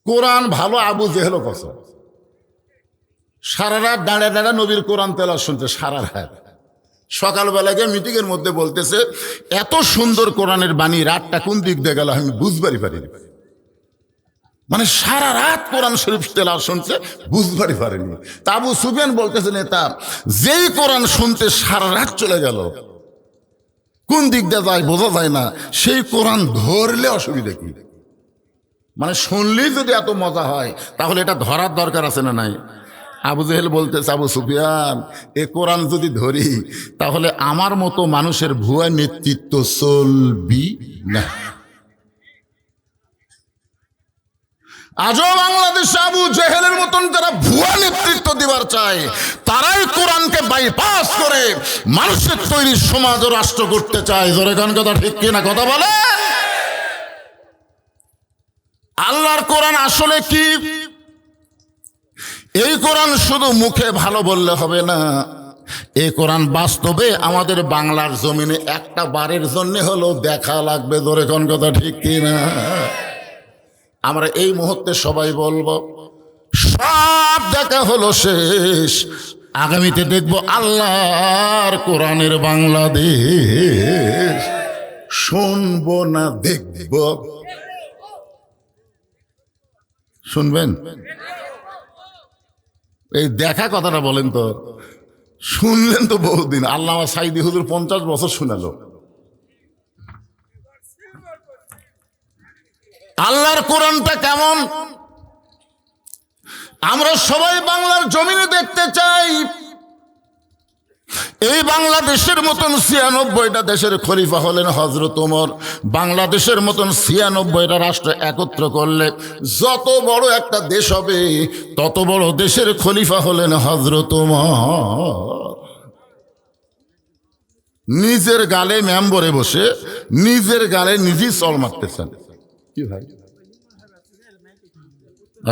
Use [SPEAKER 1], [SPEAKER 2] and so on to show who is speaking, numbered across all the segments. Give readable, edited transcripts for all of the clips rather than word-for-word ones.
[SPEAKER 1] কোরআন ভালো আবু জেহেলও কসম, সারা রাত দাঁড়ে দাঁড়ে নবীর কোরআন তেলাওয়াত শুনতে, সারা রাত। সকালবেলাকে মিটিং এর মধ্যে বলতেছে এত সুন্দর কোরআনের বাণী, রাতটা কোন দিক দিয়ে গেল আমি বুঝবারই পারিনি। মানে সারা রাত কোরআন শরীফ তেলাওয়াত শুনছে, বুঝবারই পারেনি। তা আবু সুফিয়ান বলতেছে নেতা, যেই কোরআন শুনতে সারা রাত চলে গেল, কোন দিক দিয়ে যায় বোঝা যায় না, সেই কোরআন ধরলে অসুবিধা কি? মানে শুনলেই যদি এত মজা হয় তাহলে এটা ধরার দরকার আছে না নাই? আবু জেহেল বলতেছে, আবু সুফিয়ান এ কোরআন যদি ধরি তাহলে আমার মতো মানুষের ভুয়া নেতৃত্ব চলবি না। আজও বাংলাদেশে আবু জেহেলের মতন যারা ভুয়া নেতৃত্ব দিবার চায় তারাই কোরআনকে বাইপাস করে মানুষের তৈরি সমাজ ও রাষ্ট্র করতে চায়। জোরে গান কথা ঠিক কিনা কথা বলে? আল্লাহর কোরআন আসলে কি? এই কোরআন শুধু মুখে ভালো বললে হবে না, এই কোরআন বাস্তবে আমাদের বাংলার জমিনে একটা বারের জন্য হলো দেখা লাগবে। জোরে গান কথা ঠিক কিনা? আমরা এই মুহূর্তে সবাই বলবো সব দেখা হলো শেষ, আগামীতে দেখব আল্লাহর কোরআনের বাংলাদেশ। শুনবো না দেখব? শুনবেন? এই দেখা কথাটা বলেন তো, শুনলেন তো বহুদিন। আল্লামা সাইদি হুজুর 50 বছর শুনালো। আল্লাহর কোরআনটা কেমন আমরা সবাই বাংলার জমিনে দেখতে চাই। এই বাংলাদেশের মতন 96টা দেশের খলিফা হলেন হযরত ওমর। বাংলাদেশের মতন 96টা রাষ্ট্র একত্র করলে যত বড় একটা দেশ হবে তত বড় দেশের খলিফা হলেন হযরত ওমর। নিজের গালে মেম্বরে বসে নিজের গালে নিজেই চল মারতেছেন। কি ভাই?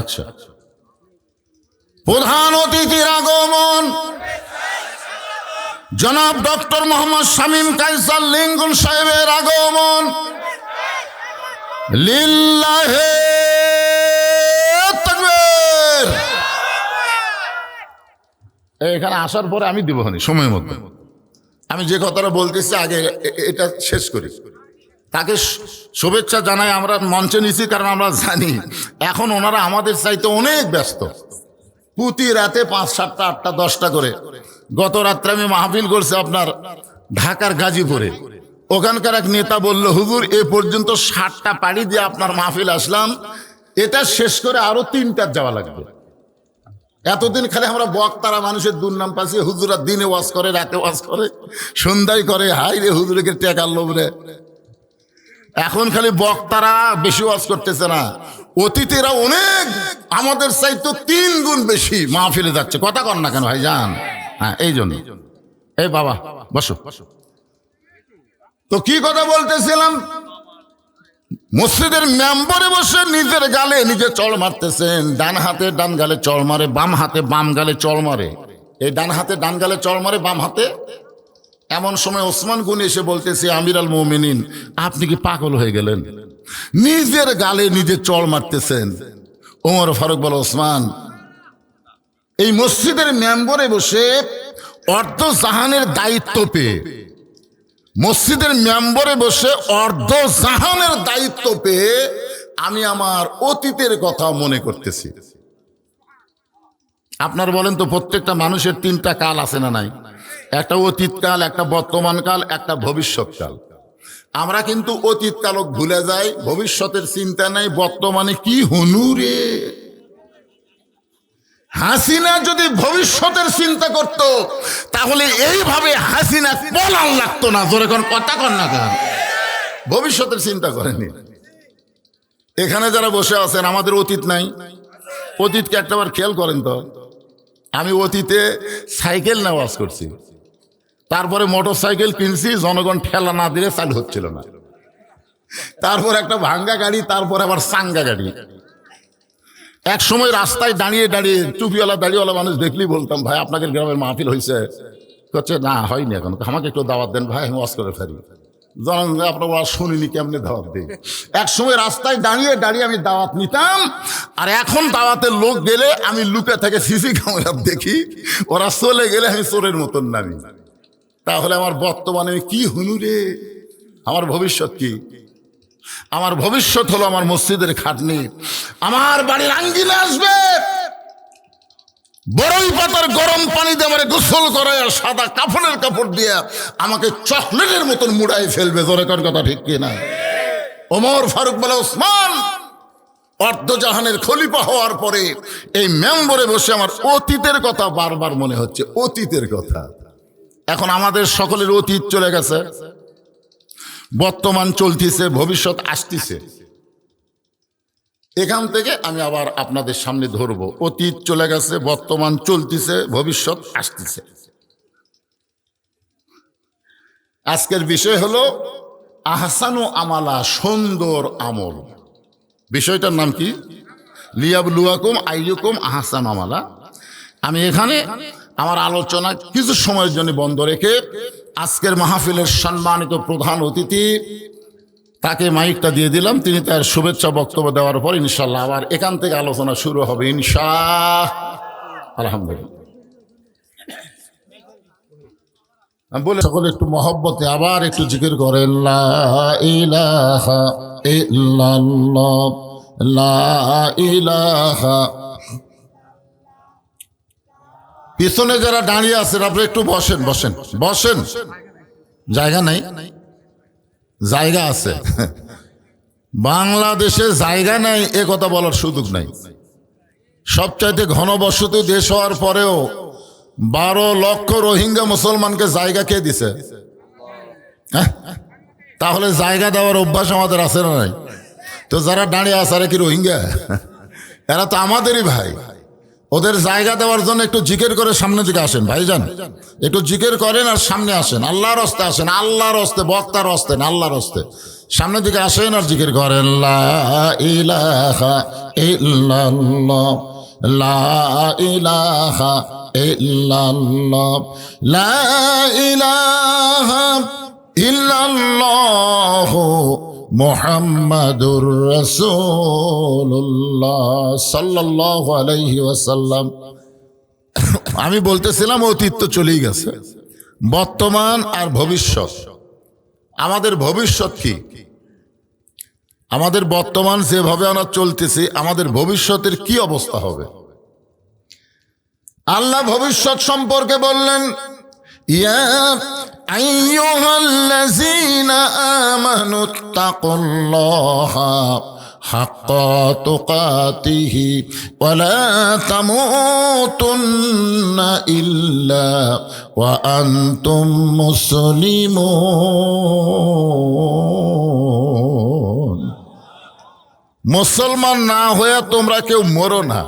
[SPEAKER 1] আচ্ছা, প্রধান অতিথির আগমন জনাব ডক্টর মোহাম্মদ শামীম কায়সার লিঙ্কন সাহেবের আগমন। লিল্লাহে তাকবীর। এখানে আসার পরে আমি দিব সময় মতো। আমি যে কথাটা বলতেছি আগে এটা শেষ করি। তাকে শুভেচ্ছা জানাই, আমরা মঞ্চে নিছি কারণ আমরা জানি এখন ওনারা আমাদের চাইতে অনেক ব্যস্ত। প্রতি রাতে 5, 7, 8, 10টা করে। গত রাত্রে আমি মাহফিল করছি আপনার ঢাকার গাজীপুরে। ওখানকার এক নেতা বলল, হুজুর এ পর্যন্ত 7টা পাড়ি দিয়ে আপনার মাহফিল আসলাম, এটা শেষ করে আরো 3টার যাওয়া লাগবে। এতদিন খালি আমরা বক্তারা মানুষের দুর্নাম পাচ্ছি, হুজুরা দিনে ওয়াজ করে, রাতে ওয়াজ করে, সন্ধ্যায় করে, হাই রে হুজুরকে টেকার লোভ রে। এখন খালি বক্তারা বেশি ওয়াজ করতেছে না, অতিথিরা অনেক আমাদের চাইতে 3 গুণ বেশি মাহফিলে যাচ্ছে। কথা কর না কেন ভাই যান? হ্যাঁ, এই জন্য। এই বাবা বসো। তো কি কথা বলতেছিলাম? মসজিদের মেম্বরে বসে নিজের গালে নিজে চড় মারতেছেন। ডান হাতে ডান গালে চড় মারে, বাম হাতে বাম গালে চড় মারে। এই ডান হাতে ডান গালে চড় মারে, বাম হাতে। এমন সময় ওসমান গনি এসে বলতেছে, আমির আল মুমিনিন আপনি কি পাগল হয়ে গেলেন? নিজের গালে নিজে চড় মারতেছেন। ওমর ফারুক বলে, ওসমান এই মসজিদের মেম্বরে বসে অর্ধ জাহানের দায়িত্ব পেয়ে, মসজিদের মেম্বরে বসে অর্ধ জাহানের দায়িত্ব পেয়ে আমি আমার অতীতের কথা মনে করতেছি। আপনার বলেন তো, প্রত্যেকটা মানুষের 3টা কাল আছে না নাই? একটা অতীতকাল, একটা বর্তমান কাল, একটা ভবিষ্যৎ কাল। আমরা কিন্তু অতীতকালও ভুলে যাই, ভবিষ্যতের চিন্তা নাই, বর্তমানে কি হনুরে। হাসিনা যদি ভবিষ্যতের চিন্তা করত তাহলে এইভাবে হাসিনা বলার লাগতো না। জোরে কোন কথা কর না কেন? ভবিষ্যতের চিন্তা করেনি। এখানে যারা বসে আছেন আমাদের অতীত নাই। অতীতকে একটাবার খেয়াল করেন তো। আমি অতীতে সাইকেল নেওয়াজ করছি, তারপরে মোটর সাইকেল কিনছি, জনগণ ঠেলা না দিলে চালু হচ্ছিল না। তারপর একটা ভাঙ্গা গাড়ি, তারপর আবার সাঙ্গা গাড়ি। এক সময় রাস্তায় দাঁড়িয়ে দাঁড়িয়ে টুপিওয়ালা দাড়িওয়ালা মানুষ দেখলেই বলতাম, ভাই আপনাদের গ্রামের মাহফিল হয়েছে? করছে না, হয়নি এখন, আমাকে একটু দাওয়াত দেন ভাই, আমি ওয়াজ করে ফেরি। জানান যে আপনার ওরা শুনিনি কেমনে দাওয়াত দেয়। এক সময় রাস্তায় দাঁড়িয়ে দাঁড়িয়ে আমি দাওয়াত নিতাম, আর এখন দাওয়াতের লোক গেলে আমি লুকে থেকে সিসি ক্যামেরা দেখি, ওরা চলে গেলে আমি চোরের মতন নামি। তাহলে আমার বর্তমানে কি হনু রে? আমার ভবিষ্যৎ কি? আমার ভবিষ্যৎ হলো আমার মসজিদের খাটনি, আমার বাড়ির আঙ্গিনা আসবে বড়ই পাতার গরম পানি দিয়ে আমার গোসল করায় আর সাদা কাফনের কাপড় দিয়ে আমাকে চকলেটের মতন মুড়াই ফেলবে। জোরে কোন কথা ঠিক কিনা? ওমর ফারুক বলে, ওসমান অর্ধজাহানের খলিফা হওয়ার পরে এই মেম্বরে বসে আমার অতীতের কথা বারবার মনে হচ্ছে, অতীতের কথা। এখন আমাদের সকলের অতীত চলে গেছে, বর্তমান চলতেছে, ভবিষ্যৎ আসতেছে। এখান থেকে আমি আবার আপনাদের সামনে ধরবো, অতীত চলে গেছে, বর্তমান চলতেছে, ভবিষ্যৎ আসতেছে। আজকের বিষয় হলো আহসানু আমালা, সুন্দর আমল। বিষয়টার নাম কি? লিয়াবলুয়াকুম আইয়ুকুম আহসানু আমালা। আমি এখানে আমার আলোচনা কিছু সময়ের জন্য বন্ধ রেখে আজকের মাহফিলের সম্মানিত প্রধান অতিথি তাকে মাইকটা দিয়ে দিলাম। তিনি তার শুভেচ্ছা বক্তব্য দেওয়ার পর ইনশাল্লাহ আবার এখান থেকে আলোচনা শুরু হবে আলহামদুলিল্লাহ। আমি বলে সকলে একটু মহব্বতে আবার একটু জিকির করেন, লা ইলাহা ইল্লাল্লাহ, লা ইলাহা। পিছনে যারা দাঁড়িয়ে আছেন আপনি একটু বসেন, বসেন, বসেন। জায়গা নাই? জায়গা আছে। বাংলাদেশে জায়গা নাই এ কথা বলার সুযোগ নাই। সবচাইতে ঘনবসতি দেশ হওয়ার পরেও 12 লক্ষ রোহিঙ্গা মুসলমানকে জায়গা কে দিছে? তাহলে জায়গা দেওয়ার অভ্যাস আমাদের আছে না নাই? তো যারা দাঁড়িয়ে আছে আরে কি রোহিঙ্গা? এরা তো আমাদেরই ভাই। ওদের জায়গা দেওয়ার জন্য একটু জিকির করে সামনের দিকে আসেন ভাইজান, একটু জিকির করেন আর সামনে আসেন, আল্লাহর হস্তে আসেন, আল্লাহর হস্তে, বক্তার হস্তে না, আল্লাহর হস্তে সামনের দিকে আসেন আর জিকির করেন, লা ইলাহা ইল্লাল্লাহ, লা ইলাহা ইল্লাল্লাহ, লা ইলাহা ইল্লাল্লাহ মুহাম্মাদুর রাসূলুল্লাহ সাল্লাল্লাহু আলাইহি ওয়াসাল্লাম। আমি বলতেছিলাম অতীত তো চলেই গেছে, বর্তমান আর ভবিষ্যৎ। আমাদের ভবিষ্যৎ কি? আমাদের বর্তমান যেভাবে আমরা চলতেছি, আমাদের ভবিষ্যতের কি অবস্থা হবে? আল্লাহ ভবিষ্যৎ সম্পর্কে বললেন, ইয়া আইয়ুহাল্লাযীনা আমানুত্তাকুল্লাহা হাক্কা তুকাতিহি ওয়া লা তামুতুন্না ইল্লা ওয়া আনতুম মুসলিমুন। মুসলমান না হয়ে তোমরা কেউ মরো না।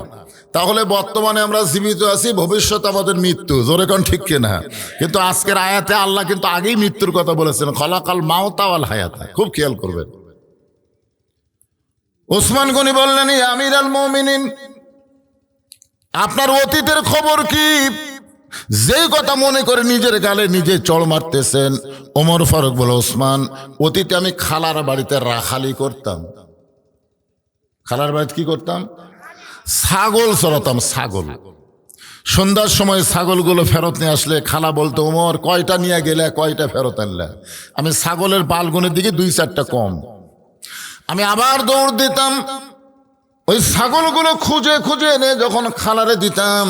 [SPEAKER 1] তাহলে বর্তমানে আমরা জীবিত আছি, ভবিষ্যৎ আমাদের মৃত্যু। জোরে কোন ঠিক কিনা? কিন্তু আজকের আয়াতে আল্লাহ কিন্তু আগেই মৃত্যুর কথা বলেছেন, খলাকাল মাউতা ওয়াল হায়াতা। খুব খেয়াল করবেন। ওসমান গনি বললেন, ইয়া আমিরাল মুমিনিন, আপনার অতীতের খবর কি? যেই কথা মনে করে নিজের গালে নিজে চড় মারতেছেন। ওমর ফারুক বলে, ওসমান, অতীতে আমি খালার বাড়িতে রাখালি করতাম। খালার বাড়িতে কি করতাম? ছাগল চড়াতাম, ছাগল। সন্ধ্যার সময় ছাগলগুলো ফেরত নিয়ে আসলে খালা বলতো, ওমর কয়টা নিয়ে গেলে, কয়টা ফেরত আনলে? আমি ছাগলের পালগুনের দিকে 2-4টা কম। আমি আবার দৌড় দিতাম, ওই ছাগলগুলো খুঁজে খুঁজে এনে যখন খালারে দিতাম,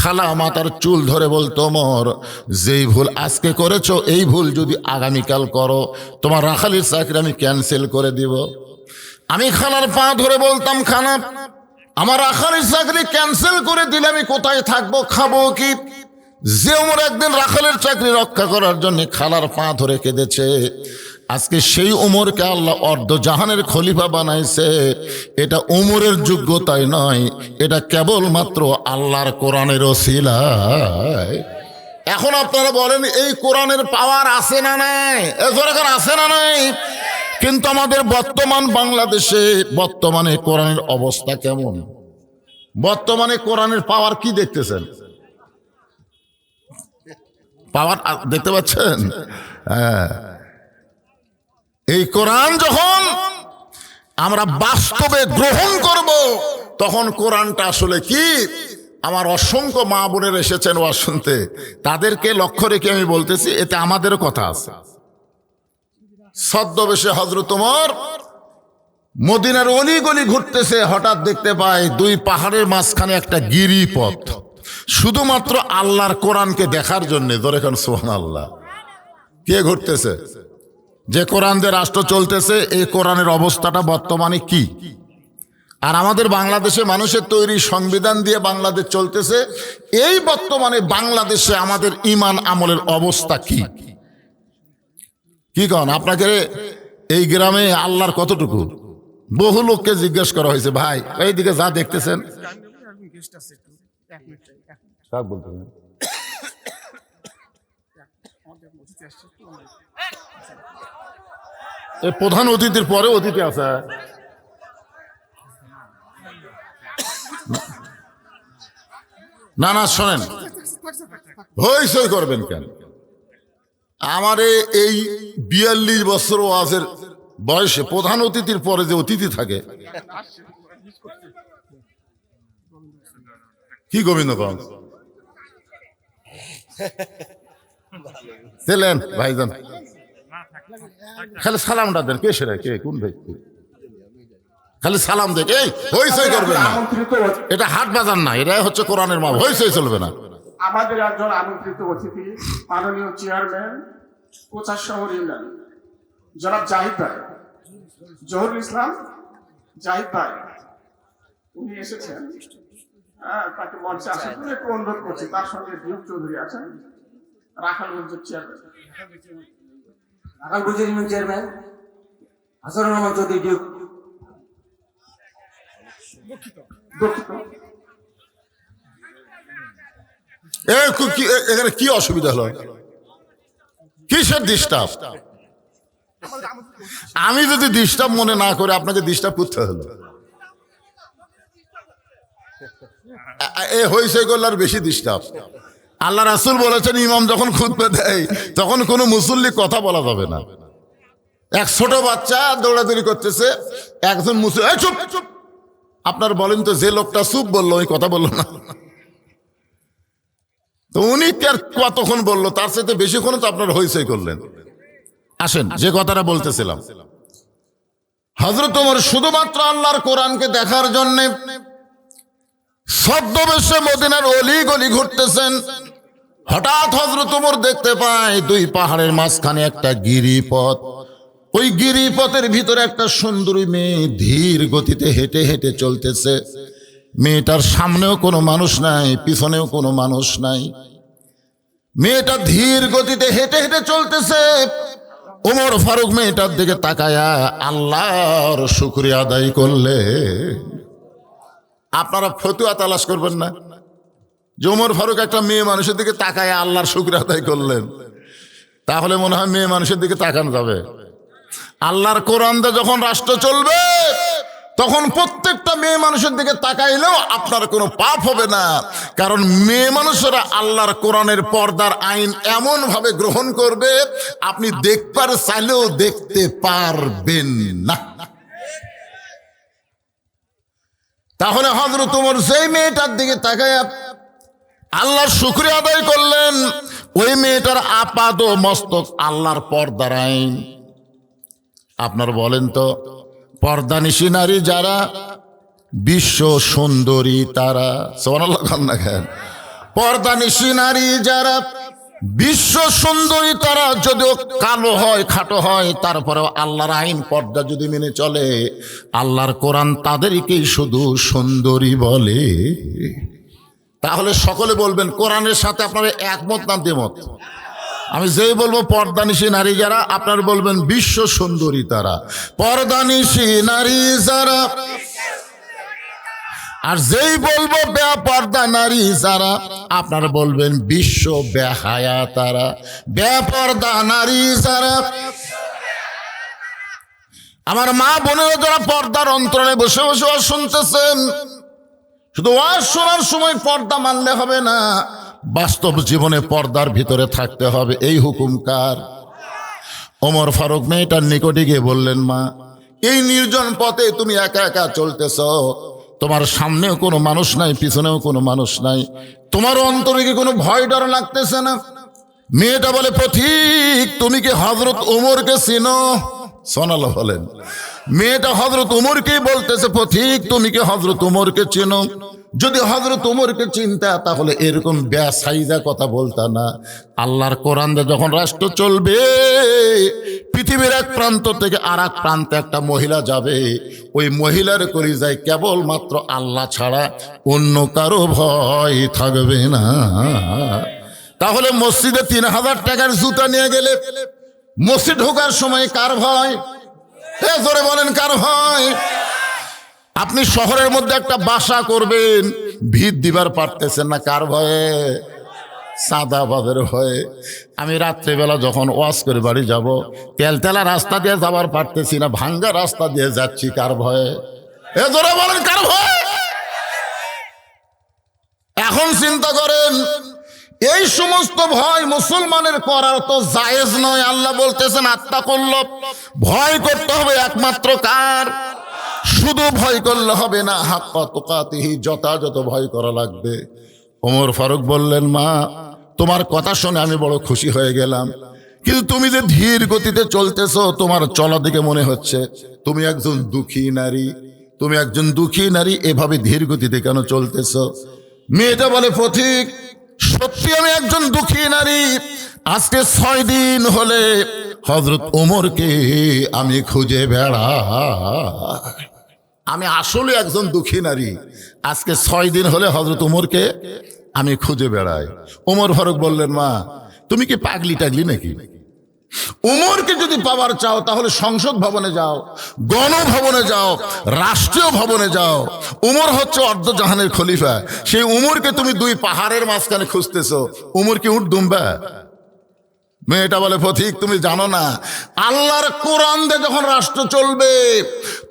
[SPEAKER 1] খালা মাথার চুল ধরে বলতো, ওমর যেই ভুল আজকে করেছো, এই ভুল যদি আগামীকাল করো, তোমার রাখালির চাকরি আমি ক্যান্সেল করে দিব। আমি খালার পা ধরে বলতাম, খালা আমার রাখালের চাকরি ক্যান্সেল করে দিলে আমি কোথায় থাকবো, খাবো কি? যে ওমর একদিন রাখালের চাকরি রক্ষা করার জন্য খালার পা ধরে কেঁদেছে, আজকে সেই ওমরকে আল্লাহ অর্ধজাহানের খলিফা বানাইছে। এটা ওমরের যোগ্যতাই নয়, এটা কেবলমাত্র আল্লাহর কোরআনের ওসিলায়। এখন আপনারা বলেন, এই কোরআনের পাওয়ার আছে না নাই? এখন আছে না নাই? কিন্তু আমাদের বর্তমান বাংলাদেশে বর্তমানে কোরআনের অবস্থা কেমন? বর্তমানে কোরআনের পাওয়ার কি দেখতেছেন? পাওয়ার দেখতে পাচ্ছেন? হ্যাঁ, এই কোরআন যখন আমরা বাস্তবে গ্রহণ করব, তখন কোরআনটা আসলে কি। আমার অসংখ্য মা বোনের এসেছেন ওয়াজ শুনতে, তাদেরকে লক্ষ্য রেখে আমি বলতেছি, এতে আমাদেরও কথা আছে। ছদ্মবেশে হযরত ওমর মদিনার অলিগলি ঘুরতেছে, হঠাৎ দেখতে পায় দুই পাহাড়ের মাঝখানে একটা গিরিপথ, শুধুমাত্র আল্লাহর কোরআনকে দেখার জন্য। ধরে এখন সুবহানাল্লাহ। কে ঘুরতেছে? যে কোরআন দিয়ে রাষ্ট্র চলতেছে, এই কোরআনের অবস্থাটা বর্তমানে কি। আর আমাদের বাংলাদেশে মানুষের তৈরি সংবিধান দিয়ে বাংলাদেশ চলতেছে, এই বর্তমানে বাংলাদেশে আমাদের ঈমান আমলের অবস্থা কি। কি কন আপনাকে এই গ্রামে আল্লাহর কতটুকু? বহু লোককে জিজ্ঞেস করা হয়েছে, ভাই এইদিকে যা দেখতেছেন। এই প্রধান অতিথির পরে অতিথি আছে। না না শোনেন, হইচই করবেন কেন? আমার এই 42 বছর ওয়াজের বয়সে প্রধান অতিথির পরে যে অতিথি থাকে, কি গোবিন্দগঞ্জ দিলেন ভাইজান, খালি সালামটা দেন। কে সেরা? কে কোন ভাই? খালি সালাম দেখ, এই হইচই করবেন না। এটা হাট বাজার না, এটা হচ্ছে কোরআনের মা। হইচই চলবে না।
[SPEAKER 2] আমাদের একজন আমন্ত্রিত অতিথি মাননীয় চেয়ারম্যান কোচার শহর ইউনিয়ন জনাব জাহিদ ভাই, জহুরুল ইসলাম জাহিদ ভাই, উনি এসেছেন। তাকে মঞ্চে আসার জন্য একটু অনুরোধ করছি। তার সঙ্গে ডিউক চৌধুরী আছেন, রাখালগঞ্জের চেয়ারম্যান,
[SPEAKER 3] রাখালগঞ্জের ইউনিয়ন চেয়ারম্যান হাসানুর রহমান চৌধুরী ডিউক।
[SPEAKER 1] এখানে কি অসুবিধা হলো? কিসের ডিস্টার্ব? আমি যদি ডিস্টার্ব মনে না করে আপনাকে ডিস্টার্ব করতে হলো। এ হইছে করলে আর বেশি ডিস্টার্ব। আল্লাহ রাসূল বলেছেন, ইমাম যখন খুতবা দেয় তখন কোনো মুসল্লি কথা বলা যাবে না। এক ছোট বাচ্চা দৌড়াদৌড়ি করতেছে, একজন মুসল্লি চুপ চুপ। আপনার বলেন তো, যে লোকটা চুপ বললো ওই কথা বললো না, তো উনি আর কতক্ষণ বললো? তার সাথে বেশিক্ষণ তো আপনার হইচই করলেন। আসেন, যে কথাটা বলতেছিলাম, হযরত ওমর শুধুমাত্র আল্লাহর কোরআনকে দেখার জন্য ছদ্মবেশে মদিনার অলি গলি ঘুরতেছেন। হঠাৎ হযরত ওমর দেখতে পায় দুই পাহাড়ের মাঝখানে একটা গিরিপথ। ওই গিরিপথের ভিতরে একটা সুন্দরী মেয়ে ধীর গতিতে হেঁটে হেঁটে চলতেছে। মেয়েটার সামনেও কোনো মানুষ নাই, পিছনেও কোনো মানুষ নাই। মেয়েটা ধীর গতিতে হেঁটে হেঁটে চলতেছে। ওমর ফারুক মেয়েটার দিকে তাকায়া আল্লাহর শুকরিয়া আদায় করলে। আপনারা ফতুয়া তালাশ করবেন না যে ওমর ফারুক একটা মেয়ে মানুষের দিকে তাকায়া আল্লাহর শুকরিয়া আদায় করলেন, তাহলে মনে হয় মেয়ে মানুষের দিকে তাকানো যাবে। আল্লাহর কোরআন দিয়ে যখন রাষ্ট্র চলবে, তখন প্রত্যেকটা মেয়ে মানুষের দিকে তাকাইলেও আপনার কোনো পাপ হবে না। কারণ মেয়ে মানুষেরা আল্লাহর কোরআনের পর্দার আইন এমন ভাবে গ্রহণ করবে, আপনি দেখবার চাইলেও দেখতে পারবেন না। তাহলে হযরত ওমর সেই মেয়েটার দিকে তাকায়া আল্লাহর শুকরিয়া আদায় করলেন। ওই মেয়েটার আপাদ মস্তক আল্লাহর পর্দার আইন। আপনার বলেন তো, পর্দানিশী নারী যারা, বিশ্ব সুন্দরী তারা, সুবহানাল্লাহ না কেন? পর্দানিশী নারী যারা, বিশ্ব সুন্দরী তারা, যদিও কালো হয়, খাটো হয়, তারপরেও আল্লাহর আইন পর্দা যদি মেনে চলে, আল্লাহর কোরআন তাদেরকেই শুধু সুন্দরী বলে। তাহলে সকলে বলবেন কোরআনের সাথে আপনারা একমত না দ্বিমত? আমি যেই বলবো পর্দানিশী নারী যারা, আপনারা বলবেন বিশ্ব সুন্দরী তারা। পর্দানিশী নারী যারা, আর যেই বলবো বেপর্দা নারী যারা, আপনারা বলবেন বিশ্ব বেহায়া তারা। বেপর্দা নারী যারা, আমার মা বোনেরা যারা পর্দার অন্তরালে বসে বসে ওয়াজ শুনতেছেন, শুধু ওয়াজ শোনার সময় পর্দা মানলে হবে না, বাস্তব জীবনে পর্দার ভিতরে থাকতে হবে। এই হুকুম কার? ওমর ফারুক মেয়েটার নিকটে গিয়ে বললেন, মা, এই নির্জন পথে তুমি একা একা চলতেছ, তোমার সামনেও কোনো মানুষ নাই, পিছনেও কোনো মানুষ নাই, তোমার অন্তরে কি কোনো ভয় ডর লাগতেছে না? মেয়েটা বলে, পথিক, তুমি কি হযরত ওমরকে চিনো? সোনালো বলেন, মেয়েটা হযরত ওমরকেই বলতেছে, পথিক, তুমি কি হযরত ওমরকে চিনো? যদি হযরত ওমরকে চিনতা তাহলে এরকম বেসাইজা কথা বলতা না। আল্লাহর কোরআন দিয়ে যখন রাষ্ট্র চলবে, পৃথিবীর এক প্রান্ত থেকে আর এক প্রান্তে একটা মহিলা যাবে, ওই মহিলার কলিজায় কেবলমাত্র আল্লাহ ছাড়া অন্য কারো ভয় থাকবে না। তাহলে মসজিদে ৩,০০০ টাকার জুতা নিয়ে গেলে মসজিদ ঢোকার সময় কার ভয়? জোরে বলেন, কার ভয়? আপনি শহরের মধ্যে একটা বাসা করবেন, ভিত দিবার পারতেছেন না, কার ভয়ে? সাদাবাদের ভয়ে। আমি রাত্রেবেলা যখন ওয়াজ করে বাড়ি যাব, তেলতেলা রাস্তা দিয়ে যাবার পারতেছি না, ভাঙ্গা রাস্তা দিয়ে যাচ্ছি, কার ভয়ে? জোরে বলেন, কার ভয়? এখন চিন্তা করেন, এই সমস্ত ভয় মুসলমানের করার তো জায়েজ নয়। আল্লাহ বলতেছেন, আত্তাকুল্লাহ, ভয় করতে হবে একমাত্র কার? শুধু ভয় করলে হবে না, হাক্কা তুকাতিহি, যথাযথ ভয় করা লাগবে। ওমর ফারুক বললেন, মা, তোমার কথা শুনে আমি বড় খুশি হয়ে গেলাম, কিন্তু তুমি যে ধীর গতিতে চলতেছো, তোমার চলা দিকে মনে হচ্ছে তুমি একজন দুঃখী নারী। তুমি একজন দুঃখী নারী, এভাবে ধীর গতিতে কেন চলতেছো? মেয়েটা বলে, পথিক, সত্যি আমি একজন দুঃখী নারী। আজকে 6 দিন হলে হযরত ওমরকে আমি খুঁজে বেড়াই। আমি আসলে একজন দুঃখী নারী, আজকে 6 দিন হলে হযরত ওমরকে আমি খুঁজে বেড়াই। ওমর ফারুক বললেন, মা, তুমি কি পাগলি টাগলি নাকি? উমরকে যদি পাওয়ার চাও তাহলে সংসদ ভবনে যাও, গণভবনে যাও, রাষ্ট্রীয় ভবনে যাও। উমর হচ্ছে অর্ধজাহানের খলিফা, সেই উমরকে তুমি 2 পাহাড়ের মাঝখানে খুঁজতেছো, উমর কি উঠ দুম্বা? মেয়েটা বলে, পথিক, তুমি জানো না, আল্লাহর কোরআন দিয়ে যখন রাষ্ট্র চলবে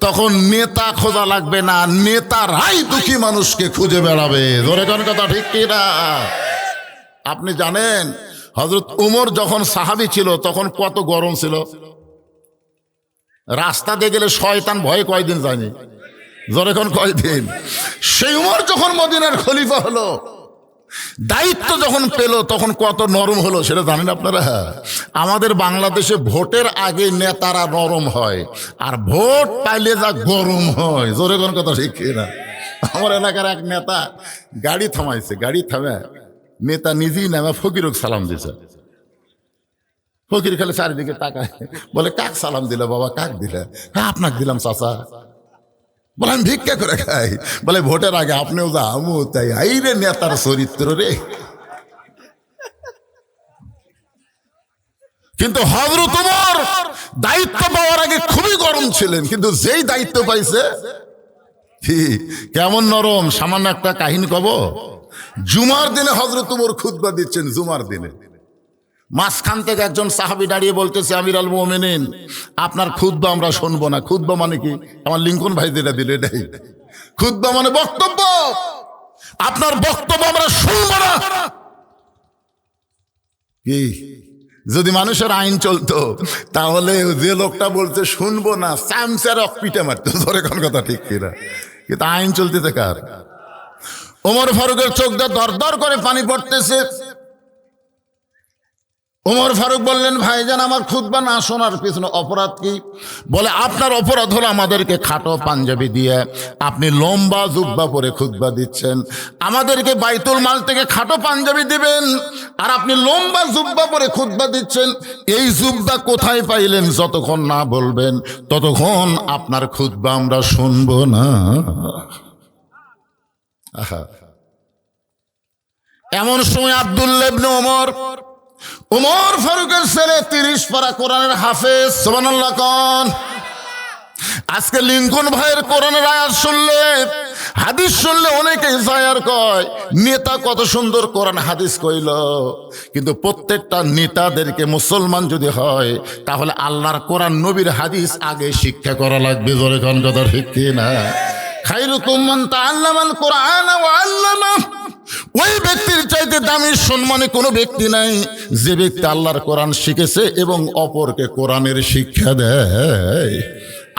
[SPEAKER 1] তখন নেতা খোঁজা লাগবে না, নেতারাই দুঃখী মানুষকে খুঁজে বেড়াবে। ধরে কোন কথা ঠিক কি না? আপনি জানেন হযরত উমর যখন সাহাবী ছিল তখন কত গরম ছিল? রাস্তা দিয়ে গেলে শয়তান ভয়ে কয়দিন যায়নি? জোরে কোন কয়দিন? সেই উমর যখন মদিনার খলিফা হলো, দায়িত্ব যখন পেল, তখন কত নরম হলো সেটা জানেন আপনারা? আমাদের বাংলাদেশে ভোটের আগে নেতারা নরম হয়, আর ভোট পাইলে যা গরম হয়। জোরে কোন কথা ঠিক না? আমার এলাকার এক নেতা গাড়ি থামাইছে, গাড়ি থামে নেতা নিজেই নামে ফকিরক সালাম দিছে। ফকির খালি চারিদিকে তাকায়, বলে, কাক সালাম দিলে বাবা? কাক দিলে? হ্যাঁ, আপনাকে দিলাম চাচা। বলে, আমি ভিক্ষা করে খাই। বলে, ভোটের আগে আপনিও যা, আমিও তাই। এই রে নেতার চরিত্র রে। কিন্তু হযরত ওমর দায়িত্ব পাওয়ার আগে খুবই গরম ছিলেন, কিন্তু যেই দায়িত্ব পাইছে কেমন নরম। সামান্য একটা কাহিনী কব। জুমার দিনে হযরত ওমর খুতবা দিচ্ছেন, জুমার দিনে মাঝখান থেকে একজন সাহাবী দাঁড়িয়ে বলতেছে, আমির আল মুমিনিন, আপনার খুতবা আমরা শুনবো না। খুতবা মানে কি? আমার লিঙ্কন ভাই যেটা দিলে এটাই খুতবা, মানে বক্তব্য। আপনার বক্তব্য আমরা শুনবো না। কি যদি মানুষের আইন চলতো তাহলে যে লোকটা বলছে শুনবো না, চামচার পিঠে মারতো। ধরে কোন কথা ঠিক কিনা? কিন্তু আইন চলতেছে কার? ওমর ফারুকের চোখ দিয়ে দর দর করে পানি পড়তেছে। ওমর ফারুক বললেন, ভাইজান, আমার খুতবা না শোনার পিছনে অপরাধ কি? বলে, আপনার অপরাধ হলো আমাদেরকে খাটো পাঞ্জাবি দিয়ে আপনি লম্বা জুব্বা পরে খুতবা দিচ্ছেন। আমাদেরকে বাইতুল মাল থেকে খাটো পাঞ্জাবি দিবেন, আর আপনি লম্বা জুব্বা পরে খুতবা দিচ্ছেন। এই জুব্বা কোথায় পাইলেন? যতক্ষণ না বলবেন ততক্ষণ আপনার খুতবা আমরা শুনবো না। এমন সময় আব্দুল্লাহ ইবনে ওমর ফারুকের ছেলে 30 পারা কোরআনের হাফেজ, সুবহানাল্লাহ কোন। আজকে লিঙ্কন ভাইয়ের কোরআনের আয়াত শুনলে, হাদিস শুনলে অনেকেই জায়ার কয়, নেতা কত সুন্দর কোরআন হাদিস কইল। কিন্তু প্রত্যেকটা নেতাদেরকে মুসলমান যদি হয় তাহলে আল্লাহর কোরআন নবীর হাদিস আগে শিক্ষা করা লাগবে। জোরে কোন কথা ঠিক কি না? খায়রুকুম মান তাআল্লামাল কোরআন ওয়া আল্লামা। ওই ব্যক্তির চাইতে দামি সম্মানে কোনো ব্যক্তি নাই যে ব্যক্তি আল্লাহর কোরআন শিখেছে এবং অপরকে কোরআনের শিক্ষা দেয়।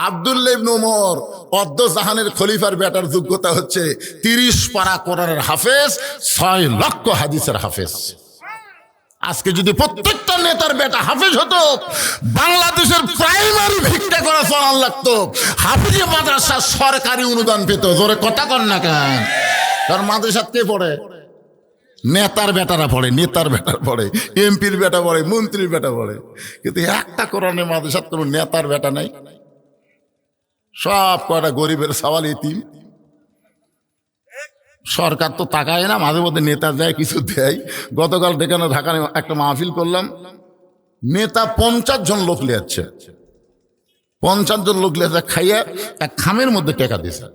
[SPEAKER 1] আব্দুল্লাহ ইবনে ওমর অর্ধ জাহানের খলিফার বেটার যোগ্যতা হচ্ছে 30 পারা কোরআনের হাফেজ, 6 লক্ষ হাদিসের হাফেজ। আজকে যদি প্রত্যেকটা নেতার বেটা হাফেজ হতো, বাংলাদেশের প্রাইমারি ভিক্ষা করা চলান লাগতো, হাফিজি মাদ্রাসা সরকারি অনুদান পেত। জোরে কথা কর না কেন? কারণ মাদ্রাসাত কে পড়ে? নেতার বেটারা পড়ে, নেতার বেটা পড়ে, এমপির বেটা পড়ে, মন্ত্রীর বেটা পড়ে। কিন্তু একটা কোরআনে মাদ্রাসাত কোনো নেতার বেটা নাই, সব কয়টা গরিবের সওয়াল ইতিম। সরকার তো তাকায় না, মাঝে মধ্যে নেতা যায় কিছু দেয়। গতকাল ডেকানো ঢাকায় একটা মাহফিল করলাম, নেতা 50 জন লোক লিয়াচ্ছে, 50 জন লোক লিয়াচ্ছে, খাইয়া এক খামের মধ্যে টাকা দিছে।